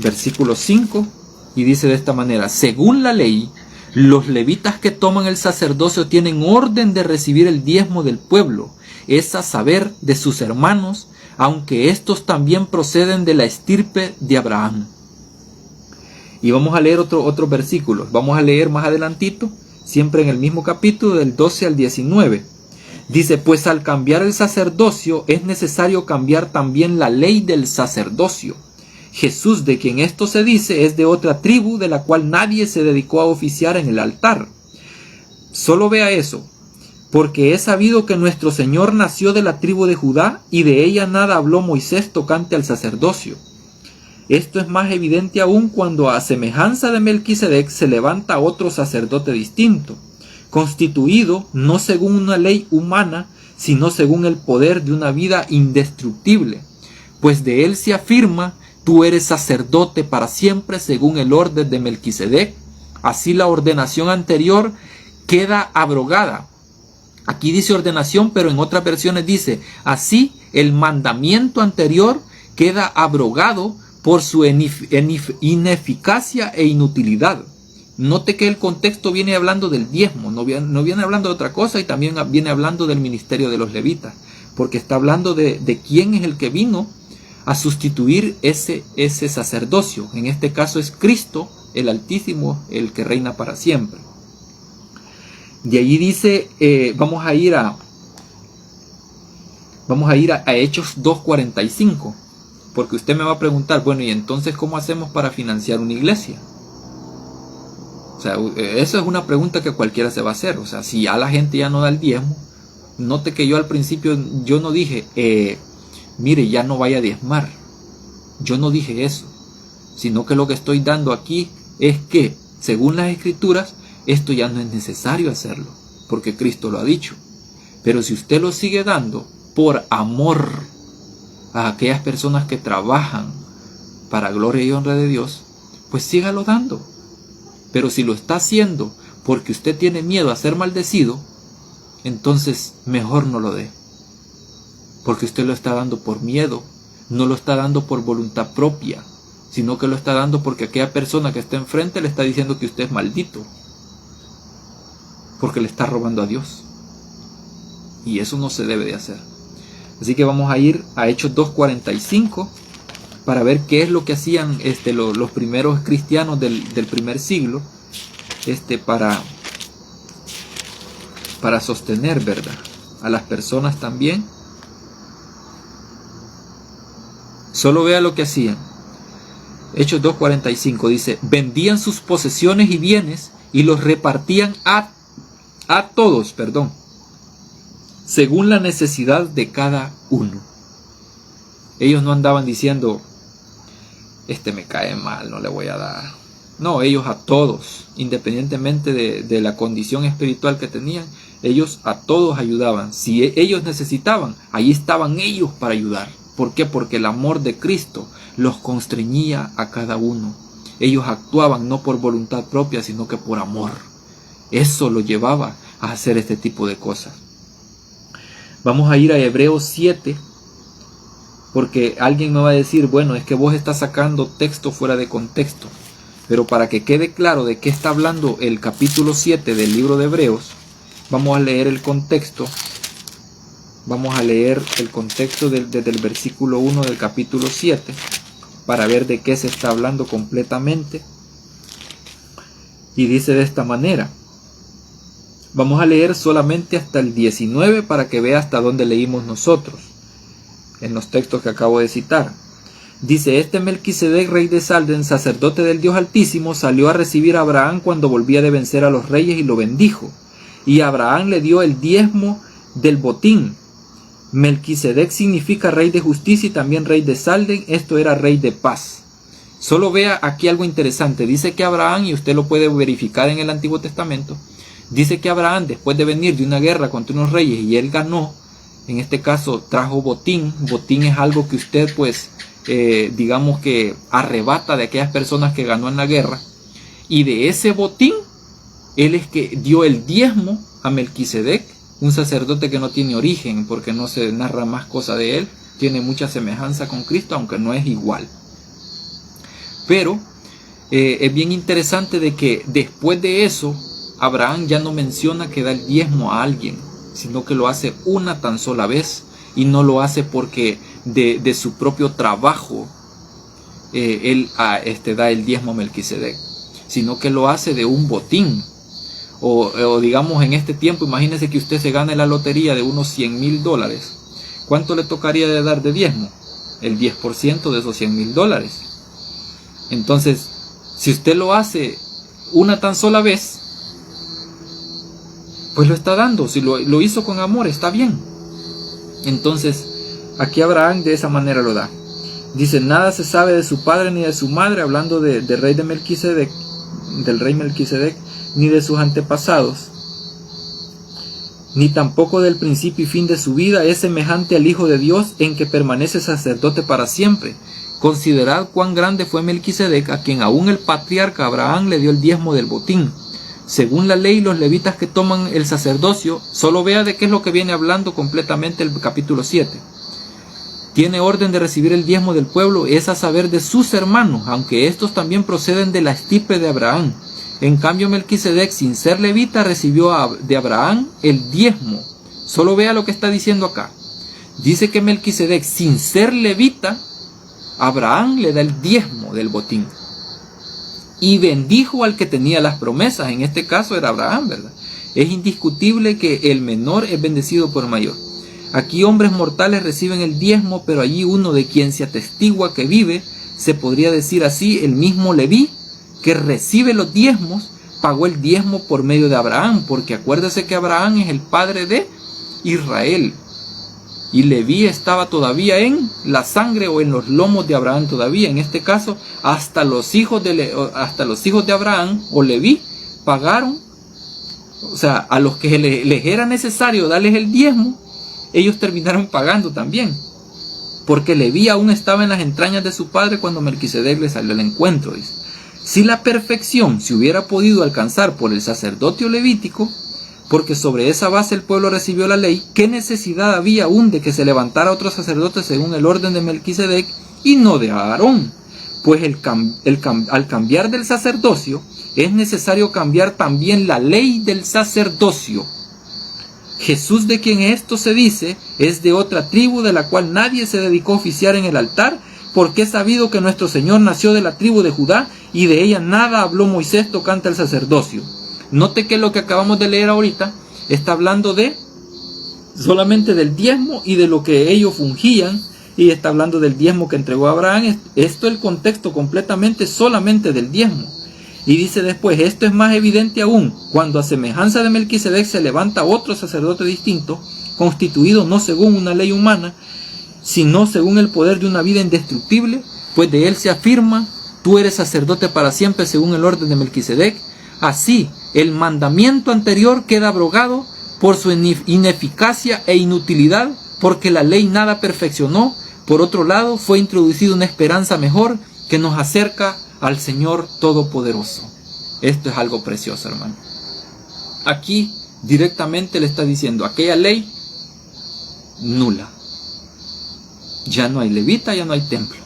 versículo 5, y dice de esta manera: según la ley, los levitas que toman el sacerdocio tienen orden de recibir el diezmo del pueblo, es a saber, de sus hermanos, aunque estos también proceden de la estirpe de Abraham. Y vamos a leer otros versículos. Vamos a leer más adelantito, siempre en el mismo capítulo, del 12 al 19. Dice, pues al cambiar el sacerdocio es necesario cambiar también la ley del sacerdocio. Jesús, de quien esto se dice, es de otra tribu, de la cual nadie se dedicó a oficiar en el altar. Solo vea eso. Porque es sabido que nuestro Señor nació de la tribu de Judá, y de ella nada habló Moisés tocante al sacerdocio. Esto es más evidente aún cuando a semejanza de Melquisedec se levanta otro sacerdote distinto, constituido no según una ley humana, sino según el poder de una vida indestructible, pues de él se afirma: tú eres sacerdote para siempre según el orden de Melquisedec. Así la ordenación anterior queda abrogada. Aquí dice ordenación, pero en otras versiones dice: así el mandamiento anterior queda abrogado por su ineficacia e inutilidad. Note que el contexto viene hablando del diezmo, no viene hablando de otra cosa, y también viene hablando del ministerio de los levitas, porque está hablando de quién es el que vino a sustituir ese sacerdocio. En este caso es Cristo, el Altísimo, el que reina para siempre. De allí dice, vamos a ir a Hechos 2:45, porque usted me va a preguntar, bueno, ¿y entonces cómo hacemos para financiar una iglesia? O sea, esa es una pregunta que cualquiera se va a hacer. O sea, si ya la gente ya no da el diezmo, note que yo al principio yo no dije, mire, ya no vaya a diezmar. Yo no dije eso, sino que lo que estoy dando aquí es que, según las Escrituras, esto ya no es necesario hacerlo, porque Cristo lo ha dicho. Pero si usted lo sigue dando por amor a aquellas personas que trabajan para gloria y honra de Dios, pues sígalo dando. Pero si lo está haciendo porque usted tiene miedo a ser maldecido, entonces mejor no lo dé. Porque usted lo está dando por miedo, no lo está dando por voluntad propia, sino que lo está dando porque aquella persona que está enfrente le está diciendo que usted es maldito, porque le está robando a Dios. Y eso no se debe de hacer. Así que vamos a ir a Hechos 2:45 para ver qué es lo que hacían los primeros cristianos del primer siglo, para sostener, ¿verdad?, a las personas también. Solo vea lo que hacían. Hechos 2:45 dice: vendían sus posesiones y bienes y los repartían a todos, según la necesidad de cada uno. Ellos no andaban diciendo, me cae mal, no le voy a dar. No, ellos a todos, independientemente de la condición espiritual que tenían, ellos a todos ayudaban. Si ellos necesitaban, ahí estaban ellos para ayudar. ¿Por qué? Porque el amor de Cristo los constreñía a cada uno. Ellos actuaban no por voluntad propia, sino que por amor. Eso lo llevaba a hacer este tipo de cosas. Vamos a ir a Hebreos 7, porque alguien me va a decir, bueno, es que vos estás sacando texto fuera de contexto. Pero para que quede claro de qué está hablando el capítulo 7 del libro de Hebreos, vamos a leer el contexto. Vamos a leer el contexto desde el versículo 1 del capítulo 7, para ver de qué se está hablando completamente. Y dice de esta manera. Vamos a leer solamente hasta el 19 para que vea hasta dónde leímos nosotros, en los textos que acabo de citar. Dice: Melquisedec, rey de Salem, sacerdote del Dios Altísimo, salió a recibir a Abraham cuando volvía de vencer a los reyes y lo bendijo. Y Abraham le dio el diezmo del botín. Melquisedec significa rey de justicia y también rey de Salem, esto era rey de paz. Solo vea aquí algo interesante. Dice que Abraham, y usted lo puede verificar en el Antiguo Testamento, dice que Abraham, después de venir de una guerra contra unos reyes y él ganó, en este caso trajo botín. Botín es algo que usted digamos que arrebata de aquellas personas que ganó en la guerra. Y de ese botín, él es que dio el diezmo a Melquisedec, un sacerdote que no tiene origen, porque no se narra más cosa de él. Tiene mucha semejanza con Cristo, aunque no es igual. Pero es bien interesante de que después de eso, Abraham ya no menciona que da el diezmo a alguien, sino que lo hace una tan sola vez, y no lo hace porque de su propio trabajo él da el diezmo a Melquisedec, sino que lo hace de un botín. O digamos, en este tiempo, imagínese que usted se gane la lotería de unos $100,000. ¿Cuánto le tocaría de dar de diezmo? El 10% de esos $100,000. Entonces, si usted lo hace una tan sola vez, pues lo está dando. Si lo hizo con amor, está bien. Entonces, aquí Abraham de esa manera lo da. Dice: nada se sabe de su padre ni de su madre, hablando del rey Melquisedec, ni de sus antepasados. ni tampoco del principio y fin de su vida es semejante al Hijo de Dios, en que permanece sacerdote para siempre. Considerad cuán grande fue Melquisedec, a quien aún el patriarca Abraham le dio el diezmo del botín. Según la ley, los levitas que toman el sacerdocio, solo vea de qué es lo que viene hablando completamente el capítulo 7. Tiene orden de recibir el diezmo del pueblo, es a saber de sus hermanos, aunque estos también proceden de la estirpe de Abraham. En cambio, Melquisedec, sin ser levita, recibió de Abraham el diezmo. Solo vea lo que está diciendo acá. Dice que Melquisedec, sin ser levita, Abraham le da el diezmo del botín. Y bendijo al que tenía las promesas. En este caso era Abraham, ¿verdad? Es indiscutible que el menor es bendecido por el mayor. Aquí hombres mortales reciben el diezmo, pero allí uno de quien se atestigua que vive, se podría decir así, el mismo Leví, que recibe los diezmos, pagó el diezmo por medio de Abraham, porque acuérdese que Abraham es el padre de Israel. Y Leví estaba todavía en la sangre o en los lomos de Abraham todavía. En este caso, hasta los hijos de Abraham o Leví pagaron, o sea, a los que les era necesario darles el diezmo, ellos terminaron pagando también, porque Leví aún estaba en las entrañas de su padre cuando Melquisedec le salió al encuentro, dice. Si la perfección se hubiera podido alcanzar por el sacerdocio levítico, porque sobre esa base el pueblo recibió la ley, ¿qué necesidad había aún de que se levantara otro sacerdote según el orden de Melquisedec y no de Aarón? Pues al cambiar del sacerdocio, es necesario cambiar también la ley del sacerdocio. Jesús, de quien esto se dice, es de otra tribu de la cual nadie se dedicó a oficiar en el altar, porque es sabido que nuestro Señor nació de la tribu de Judá y de ella nada habló Moisés tocante al sacerdocio. Note que lo que acabamos de leer ahorita está hablando solamente del diezmo y de lo que ellos fungían, y está hablando del diezmo que entregó Abraham. Esto es el contexto completamente solamente del diezmo. Y dice después, esto es más evidente aún, cuando a semejanza de Melquisedec se levanta otro sacerdote distinto, constituido no según una ley humana, sino según el poder de una vida indestructible, pues de él se afirma, tú eres sacerdote para siempre según el orden de Melquisedec. Así, el mandamiento anterior queda abrogado por su ineficacia e inutilidad, porque la ley nada perfeccionó. Por otro lado, fue introducida una esperanza mejor que nos acerca al Señor Todopoderoso. Esto es algo precioso, hermano. Aquí directamente le está diciendo, aquella ley nula. Ya no hay levita, ya no hay templo.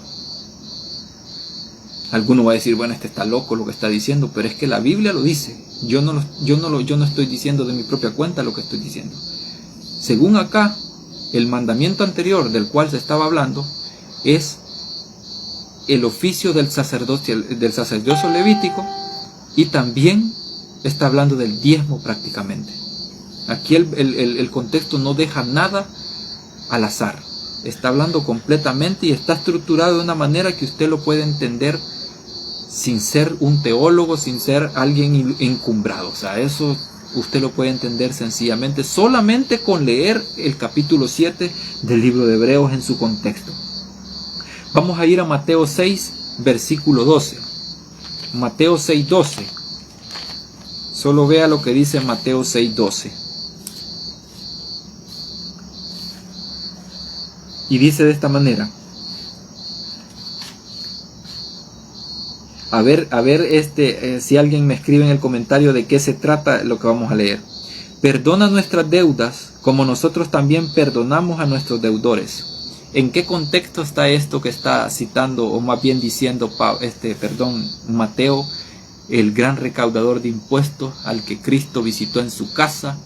Alguno va a decir, bueno, este está loco lo que está diciendo, pero es que la Biblia lo dice. Yo no estoy diciendo de mi propia cuenta lo que estoy diciendo. Según acá, el mandamiento anterior del cual se estaba hablando es el oficio del sacerdocio levítico, y también está hablando del diezmo prácticamente. Aquí el contexto no deja nada al azar. Está hablando completamente y está estructurado de una manera que usted lo puede entender sin ser un teólogo, sin ser alguien encumbrado. O sea, eso usted lo puede entender sencillamente, solamente con leer el capítulo 7 del libro de Hebreos en su contexto. Vamos a ir a Mateo 6, versículo 12. Mateo 6, 12. Solo vea lo que dice Mateo 6, 12. Y dice de esta manera. A ver, si alguien me escribe en el comentario de qué se trata lo que vamos a leer. Perdona nuestras deudas, como nosotros también perdonamos a nuestros deudores. ¿En qué contexto está esto que está citando, o más bien diciendo Mateo, el gran recaudador de impuestos al que Cristo visitó en su casa?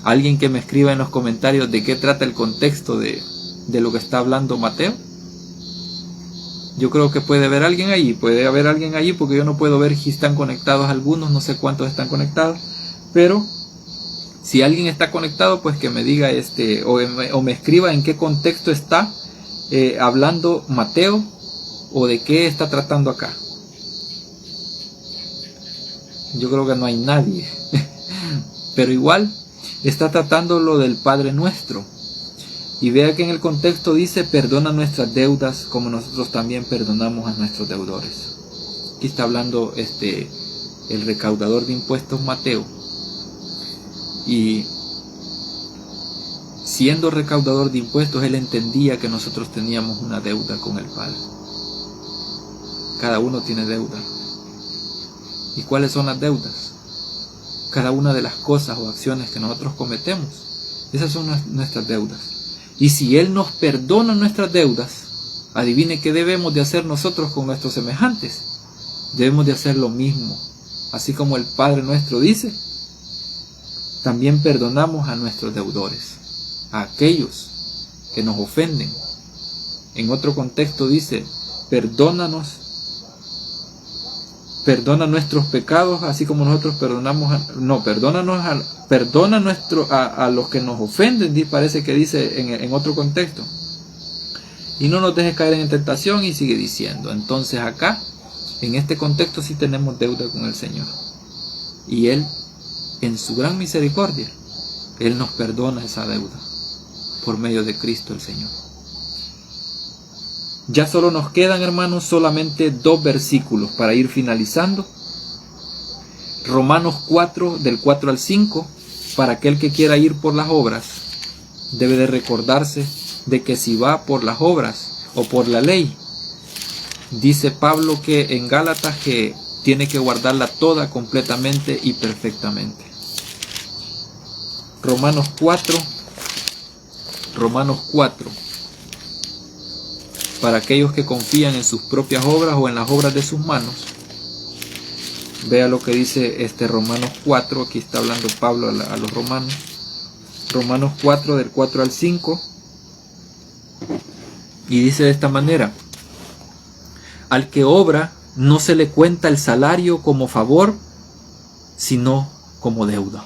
¿Alguien que me escriba en los comentarios de qué trata el contexto de lo que está hablando Mateo? Yo creo que puede haber alguien allí, porque yo no puedo ver si están conectados algunos, no sé cuántos están conectados, pero si alguien está conectado, pues que me diga o me escriba en qué contexto está hablando Mateo, o de qué está tratando acá. Yo creo que no hay nadie, pero igual está tratando lo del Padre Nuestro. Y vea que en el contexto dice, perdona nuestras deudas como nosotros también perdonamos a nuestros deudores. Aquí está hablando el recaudador de impuestos Mateo. Y siendo recaudador de impuestos, él entendía que nosotros teníamos una deuda con el Padre. Cada uno tiene deuda. ¿Y cuáles son las deudas? Cada una de las cosas o acciones que nosotros cometemos. Esas son nuestras deudas. Y si Él nos perdona nuestras deudas, adivine qué debemos de hacer nosotros con nuestros semejantes. Debemos de hacer lo mismo. Así como el Padre nuestro dice, también perdonamos a nuestros deudores, a aquellos que nos ofenden. En otro contexto dice, perdona nuestros pecados, así como nosotros perdonamos perdona a los que nos ofenden, parece que dice en otro contexto. Y no nos dejes caer en tentación, y sigue diciendo. Entonces acá, en este contexto, sí tenemos deuda con el Señor. Y Él, en su gran misericordia, Él nos perdona esa deuda por medio de Cristo el Señor. Ya solo nos quedan, hermanos, solamente 2 versículos para ir finalizando. Romanos 4, del 4 al 5, para aquel que quiera ir por las obras, debe de recordarse de que si va por las obras o por la ley, dice Pablo que en Gálatas que tiene que guardarla toda completamente y perfectamente. Romanos 4, para aquellos que confían en sus propias obras o en las obras de sus manos. Vea lo que dice Romanos 4, aquí está hablando Pablo a los romanos. Romanos 4, del 4 al 5, y dice de esta manera: al que obra no se le cuenta el salario como favor, sino como deuda.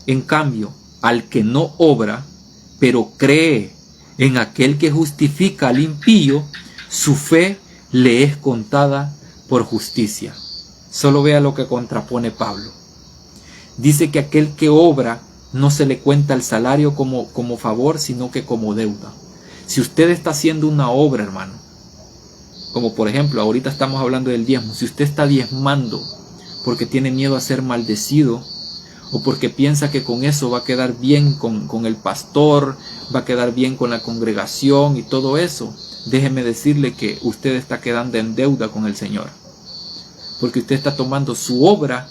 En cambio, al que no obra, pero cree en aquel que justifica al impío, su fe le es contada por justicia. Solo vea lo que contrapone Pablo. Dice que aquel que obra no se le cuenta el salario como favor, sino que como deuda. Si usted está haciendo una obra, hermano, como por ejemplo, ahorita estamos hablando del diezmo, si usted está diezmando porque tiene miedo a ser maldecido, o porque piensa que con eso va a quedar bien con el pastor, va a quedar bien con la congregación y todo eso, déjeme decirle que usted está quedando en deuda con el Señor. Porque usted está tomando su obra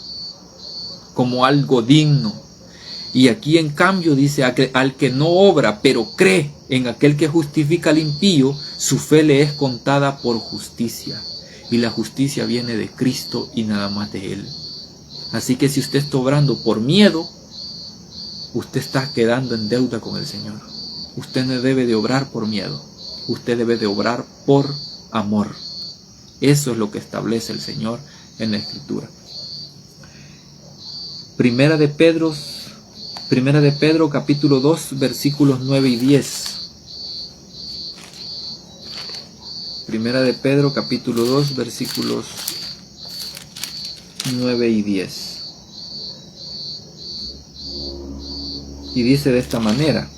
como algo digno. Y aquí en cambio dice, al que no obra, pero cree en aquel que justifica al impío, su fe le es contada por justicia. Y la justicia viene de Cristo y nada más de Él. Así que si usted está obrando por miedo, usted está quedando en deuda con el Señor. Usted no debe de obrar por miedo. Usted debe de obrar por amor. Eso es lo que establece el Señor en la Escritura. Primera de Pedro capítulo 2, versículos 9 y 10. Primera de Pedro capítulo 2, versículos 9 y 10. Y dice de esta manera: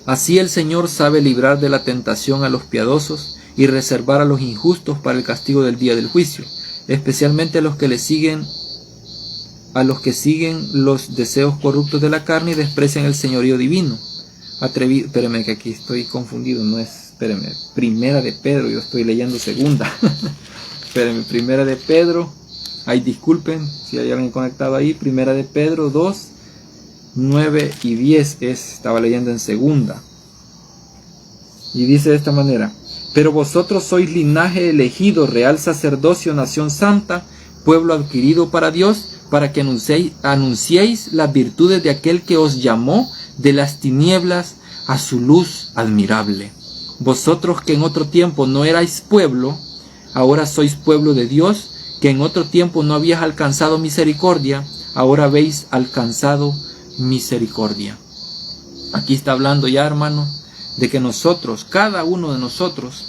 así el Señor sabe librar de la tentación a los piadosos y reservar a los injustos para el castigo del día del juicio, especialmente a los que siguen los deseos corruptos de la carne y desprecian el señorío divino. Espérame que aquí estoy confundido, Primera de Pedro, yo estoy leyendo segunda. Primera de Pedro, disculpen si hay alguien conectado ahí. Primera de Pedro 2, 9 y 10 estaba leyendo en segunda. Y dice de esta manera: pero vosotros sois linaje elegido, real sacerdocio, nación santa, pueblo adquirido para Dios, para que anunciéis las virtudes de aquel que os llamó de las tinieblas a su luz admirable. Vosotros que en otro tiempo no erais pueblo, ahora sois pueblo de Dios, que en otro tiempo no habías alcanzado misericordia, ahora habéis alcanzado misericordia. Aquí está hablando ya, hermano, de que nosotros, cada uno de nosotros,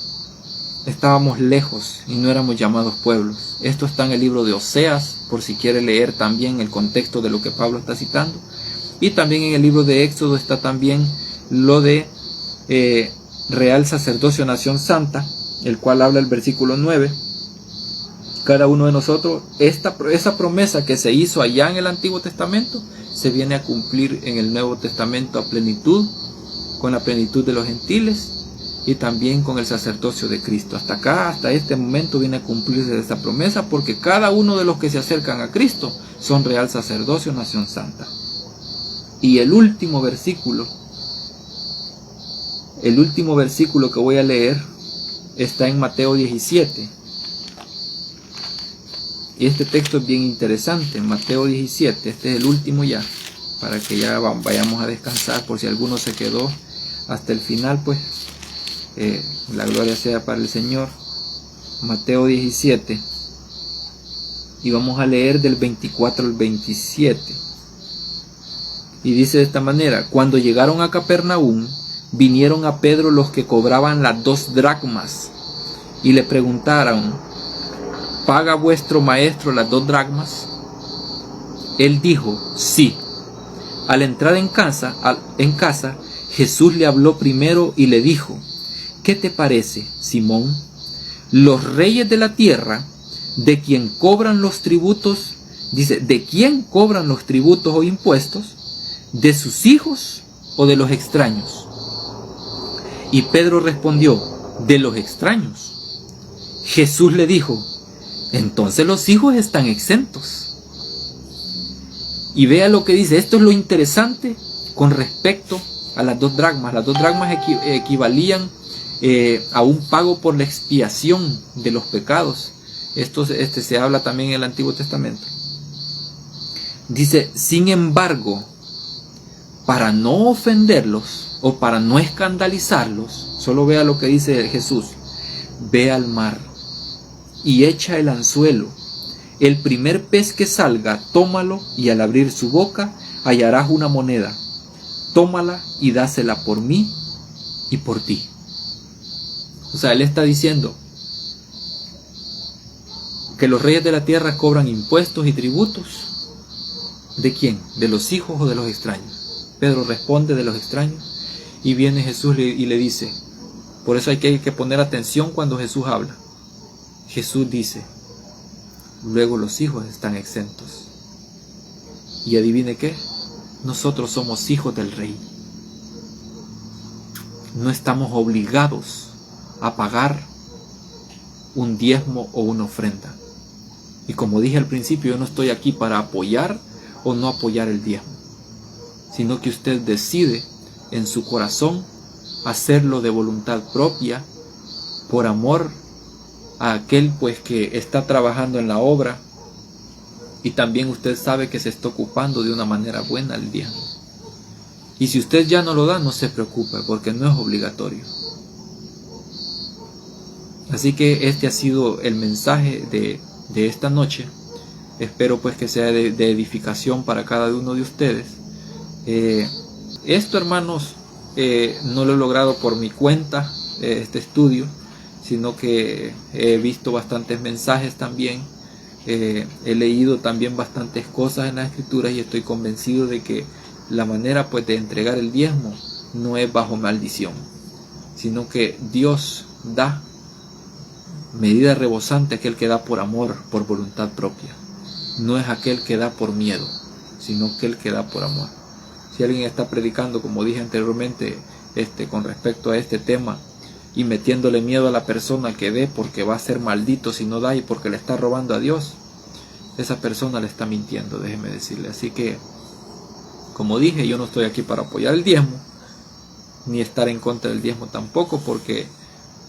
estábamos lejos y no éramos llamados pueblos. Esto está en el libro de Oseas, por si quiere leer también el contexto de lo que Pablo está citando. Y también en el libro de Éxodo está también lo de real sacerdocio, nación santa, el cual habla el versículo 9. cada uno de nosotros, esa promesa que se hizo allá en el Antiguo Testamento, se viene a cumplir en el Nuevo Testamento a plenitud, con la plenitud de los gentiles y también con el sacerdocio de Cristo. Hasta acá, hasta este momento viene a cumplirse esta promesa, porque cada uno de los que se acercan a Cristo son real sacerdocio, nación santa. Y el último versículo que voy a leer está en Mateo 17. Y este texto es bien interesante, en Mateo 17, este es el último ya, para que ya vayamos a descansar, por si alguno se quedó hasta el final, pues la gloria sea para el Señor. Mateo 17, y vamos a leer del 24 al 27. Y dice de esta manera: cuando llegaron a Capernaum, vinieron a Pedro los que cobraban las 2 dracmas, y le preguntaron: ¿paga vuestro maestro las 2 dracmas? Él dijo: sí. Al entrar en casa, Jesús le habló primero y le dijo: ¿qué te parece, Simón? Los reyes de la tierra, de quien cobran los tributos, dice, ¿de quién cobran los tributos o impuestos? ¿De sus hijos o de los extraños? Y Pedro respondió: de los extraños. Jesús le dijo: entonces los hijos están exentos. Y vea lo que dice. Esto es lo interesante con respecto a las 2 dracmas. Las 2 dracmas equivalían a un pago por la expiación de los pecados. Esto se habla también en el Antiguo Testamento. Dice: sin embargo, para no ofenderlos o para no escandalizarlos, solo vea lo que dice Jesús: ve al mar y echa el anzuelo. El primer pez que salga, tómalo, y al abrir su boca hallarás una moneda. Tómala y dásela por mí y por ti. O sea, él está diciendo que los reyes de la tierra cobran impuestos y tributos. ¿De quién? ¿De los hijos o de los extraños? Pedro responde: de los extraños. Y viene Jesús y le dice, por eso hay que poner atención cuando Jesús habla. Jesús dice: luego los hijos están exentos. Y adivine qué, nosotros somos hijos del Rey. No estamos obligados a pagar un diezmo o una ofrenda. Y como dije al principio, yo no estoy aquí para apoyar o no apoyar el diezmo, sino que usted decide en su corazón hacerlo de voluntad propia, por amor a aquel pues que está trabajando en la obra, y también usted sabe que se está ocupando de una manera buena el diezmo. Y si usted ya no lo da, no se preocupe, porque no es obligatorio. Así que este ha sido el mensaje de esta noche. Espero pues que sea de edificación para cada uno de ustedes. Esto, hermanos, no lo he logrado por mi cuenta, este estudio, sino que he visto bastantes mensajes también, he leído también bastantes cosas en las escrituras, y estoy convencido de que la manera pues de entregar el diezmo no es bajo maldición, sino que Dios da medida rebosante a aquel que da por amor, por voluntad propia. No es aquel que da por miedo, sino aquel que da por amor. Si alguien está predicando, como dije anteriormente, con respecto a este tema, y metiéndole miedo a la persona que dé porque va a ser maldito si no da y porque le está robando a Dios, esa persona le está mintiendo, déjeme decirle. Así que, como dije, yo no estoy aquí para apoyar el diezmo, ni estar en contra del diezmo tampoco, porque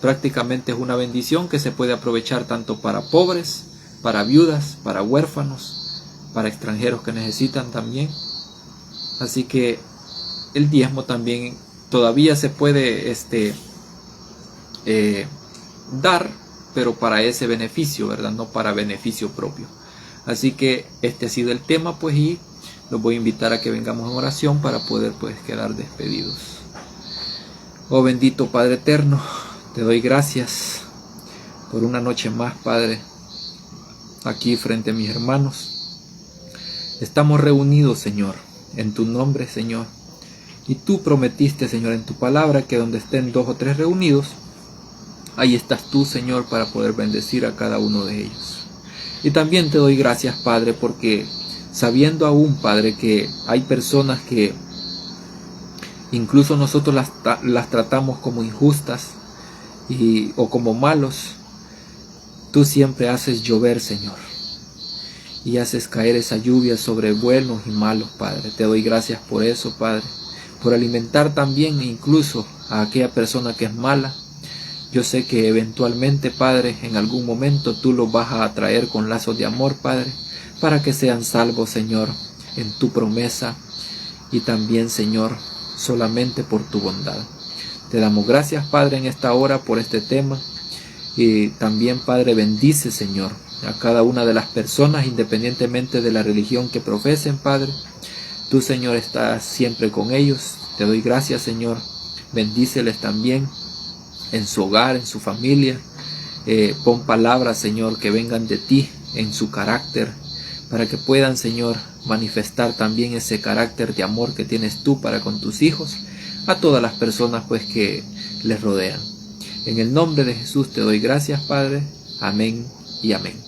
prácticamente es una bendición que se puede aprovechar tanto para pobres, para viudas, para huérfanos, para extranjeros que necesitan también. Así que el diezmo también todavía se puede dar, pero para ese beneficio, ¿verdad? No para beneficio propio. Así que este ha sido el tema, pues, y los voy a invitar a que vengamos en oración para poder pues quedar despedidos. Oh bendito Padre eterno, te doy gracias por una noche más, Padre, aquí frente a mis hermanos. Estamos reunidos, Señor, en tu nombre, Señor. Y tú prometiste, Señor, en tu palabra, que donde estén 2 o 3 reunidos, ahí estás tú, Señor, para poder bendecir a cada uno de ellos. Y también te doy gracias, Padre, porque sabiendo aún, Padre, que hay personas que incluso nosotros las tratamos como injustas o como malos, tú siempre haces llover, Señor, y haces caer esa lluvia sobre buenos y malos, Padre. Te doy gracias por eso, Padre, por alimentar también incluso a aquella persona que es mala. Yo sé que eventualmente, Padre, en algún momento tú los vas a atraer con lazos de amor, Padre, para que sean salvos, Señor, en tu promesa y también, Señor, solamente por tu bondad. Te damos gracias, Padre, en esta hora por este tema. Y también, Padre, bendice, Señor, a cada una de las personas, independientemente de la religión que profesen, Padre. Tú, Señor, estás siempre con ellos. Te doy gracias, Señor. Bendíceles también en su hogar, en su familia. Pon palabras, Señor, que vengan de ti en su carácter, para que puedan, Señor, manifestar también ese carácter de amor que tienes tú para con tus hijos, a todas las personas pues que les rodean. En el nombre de Jesús te doy gracias, Padre. Amén y amén.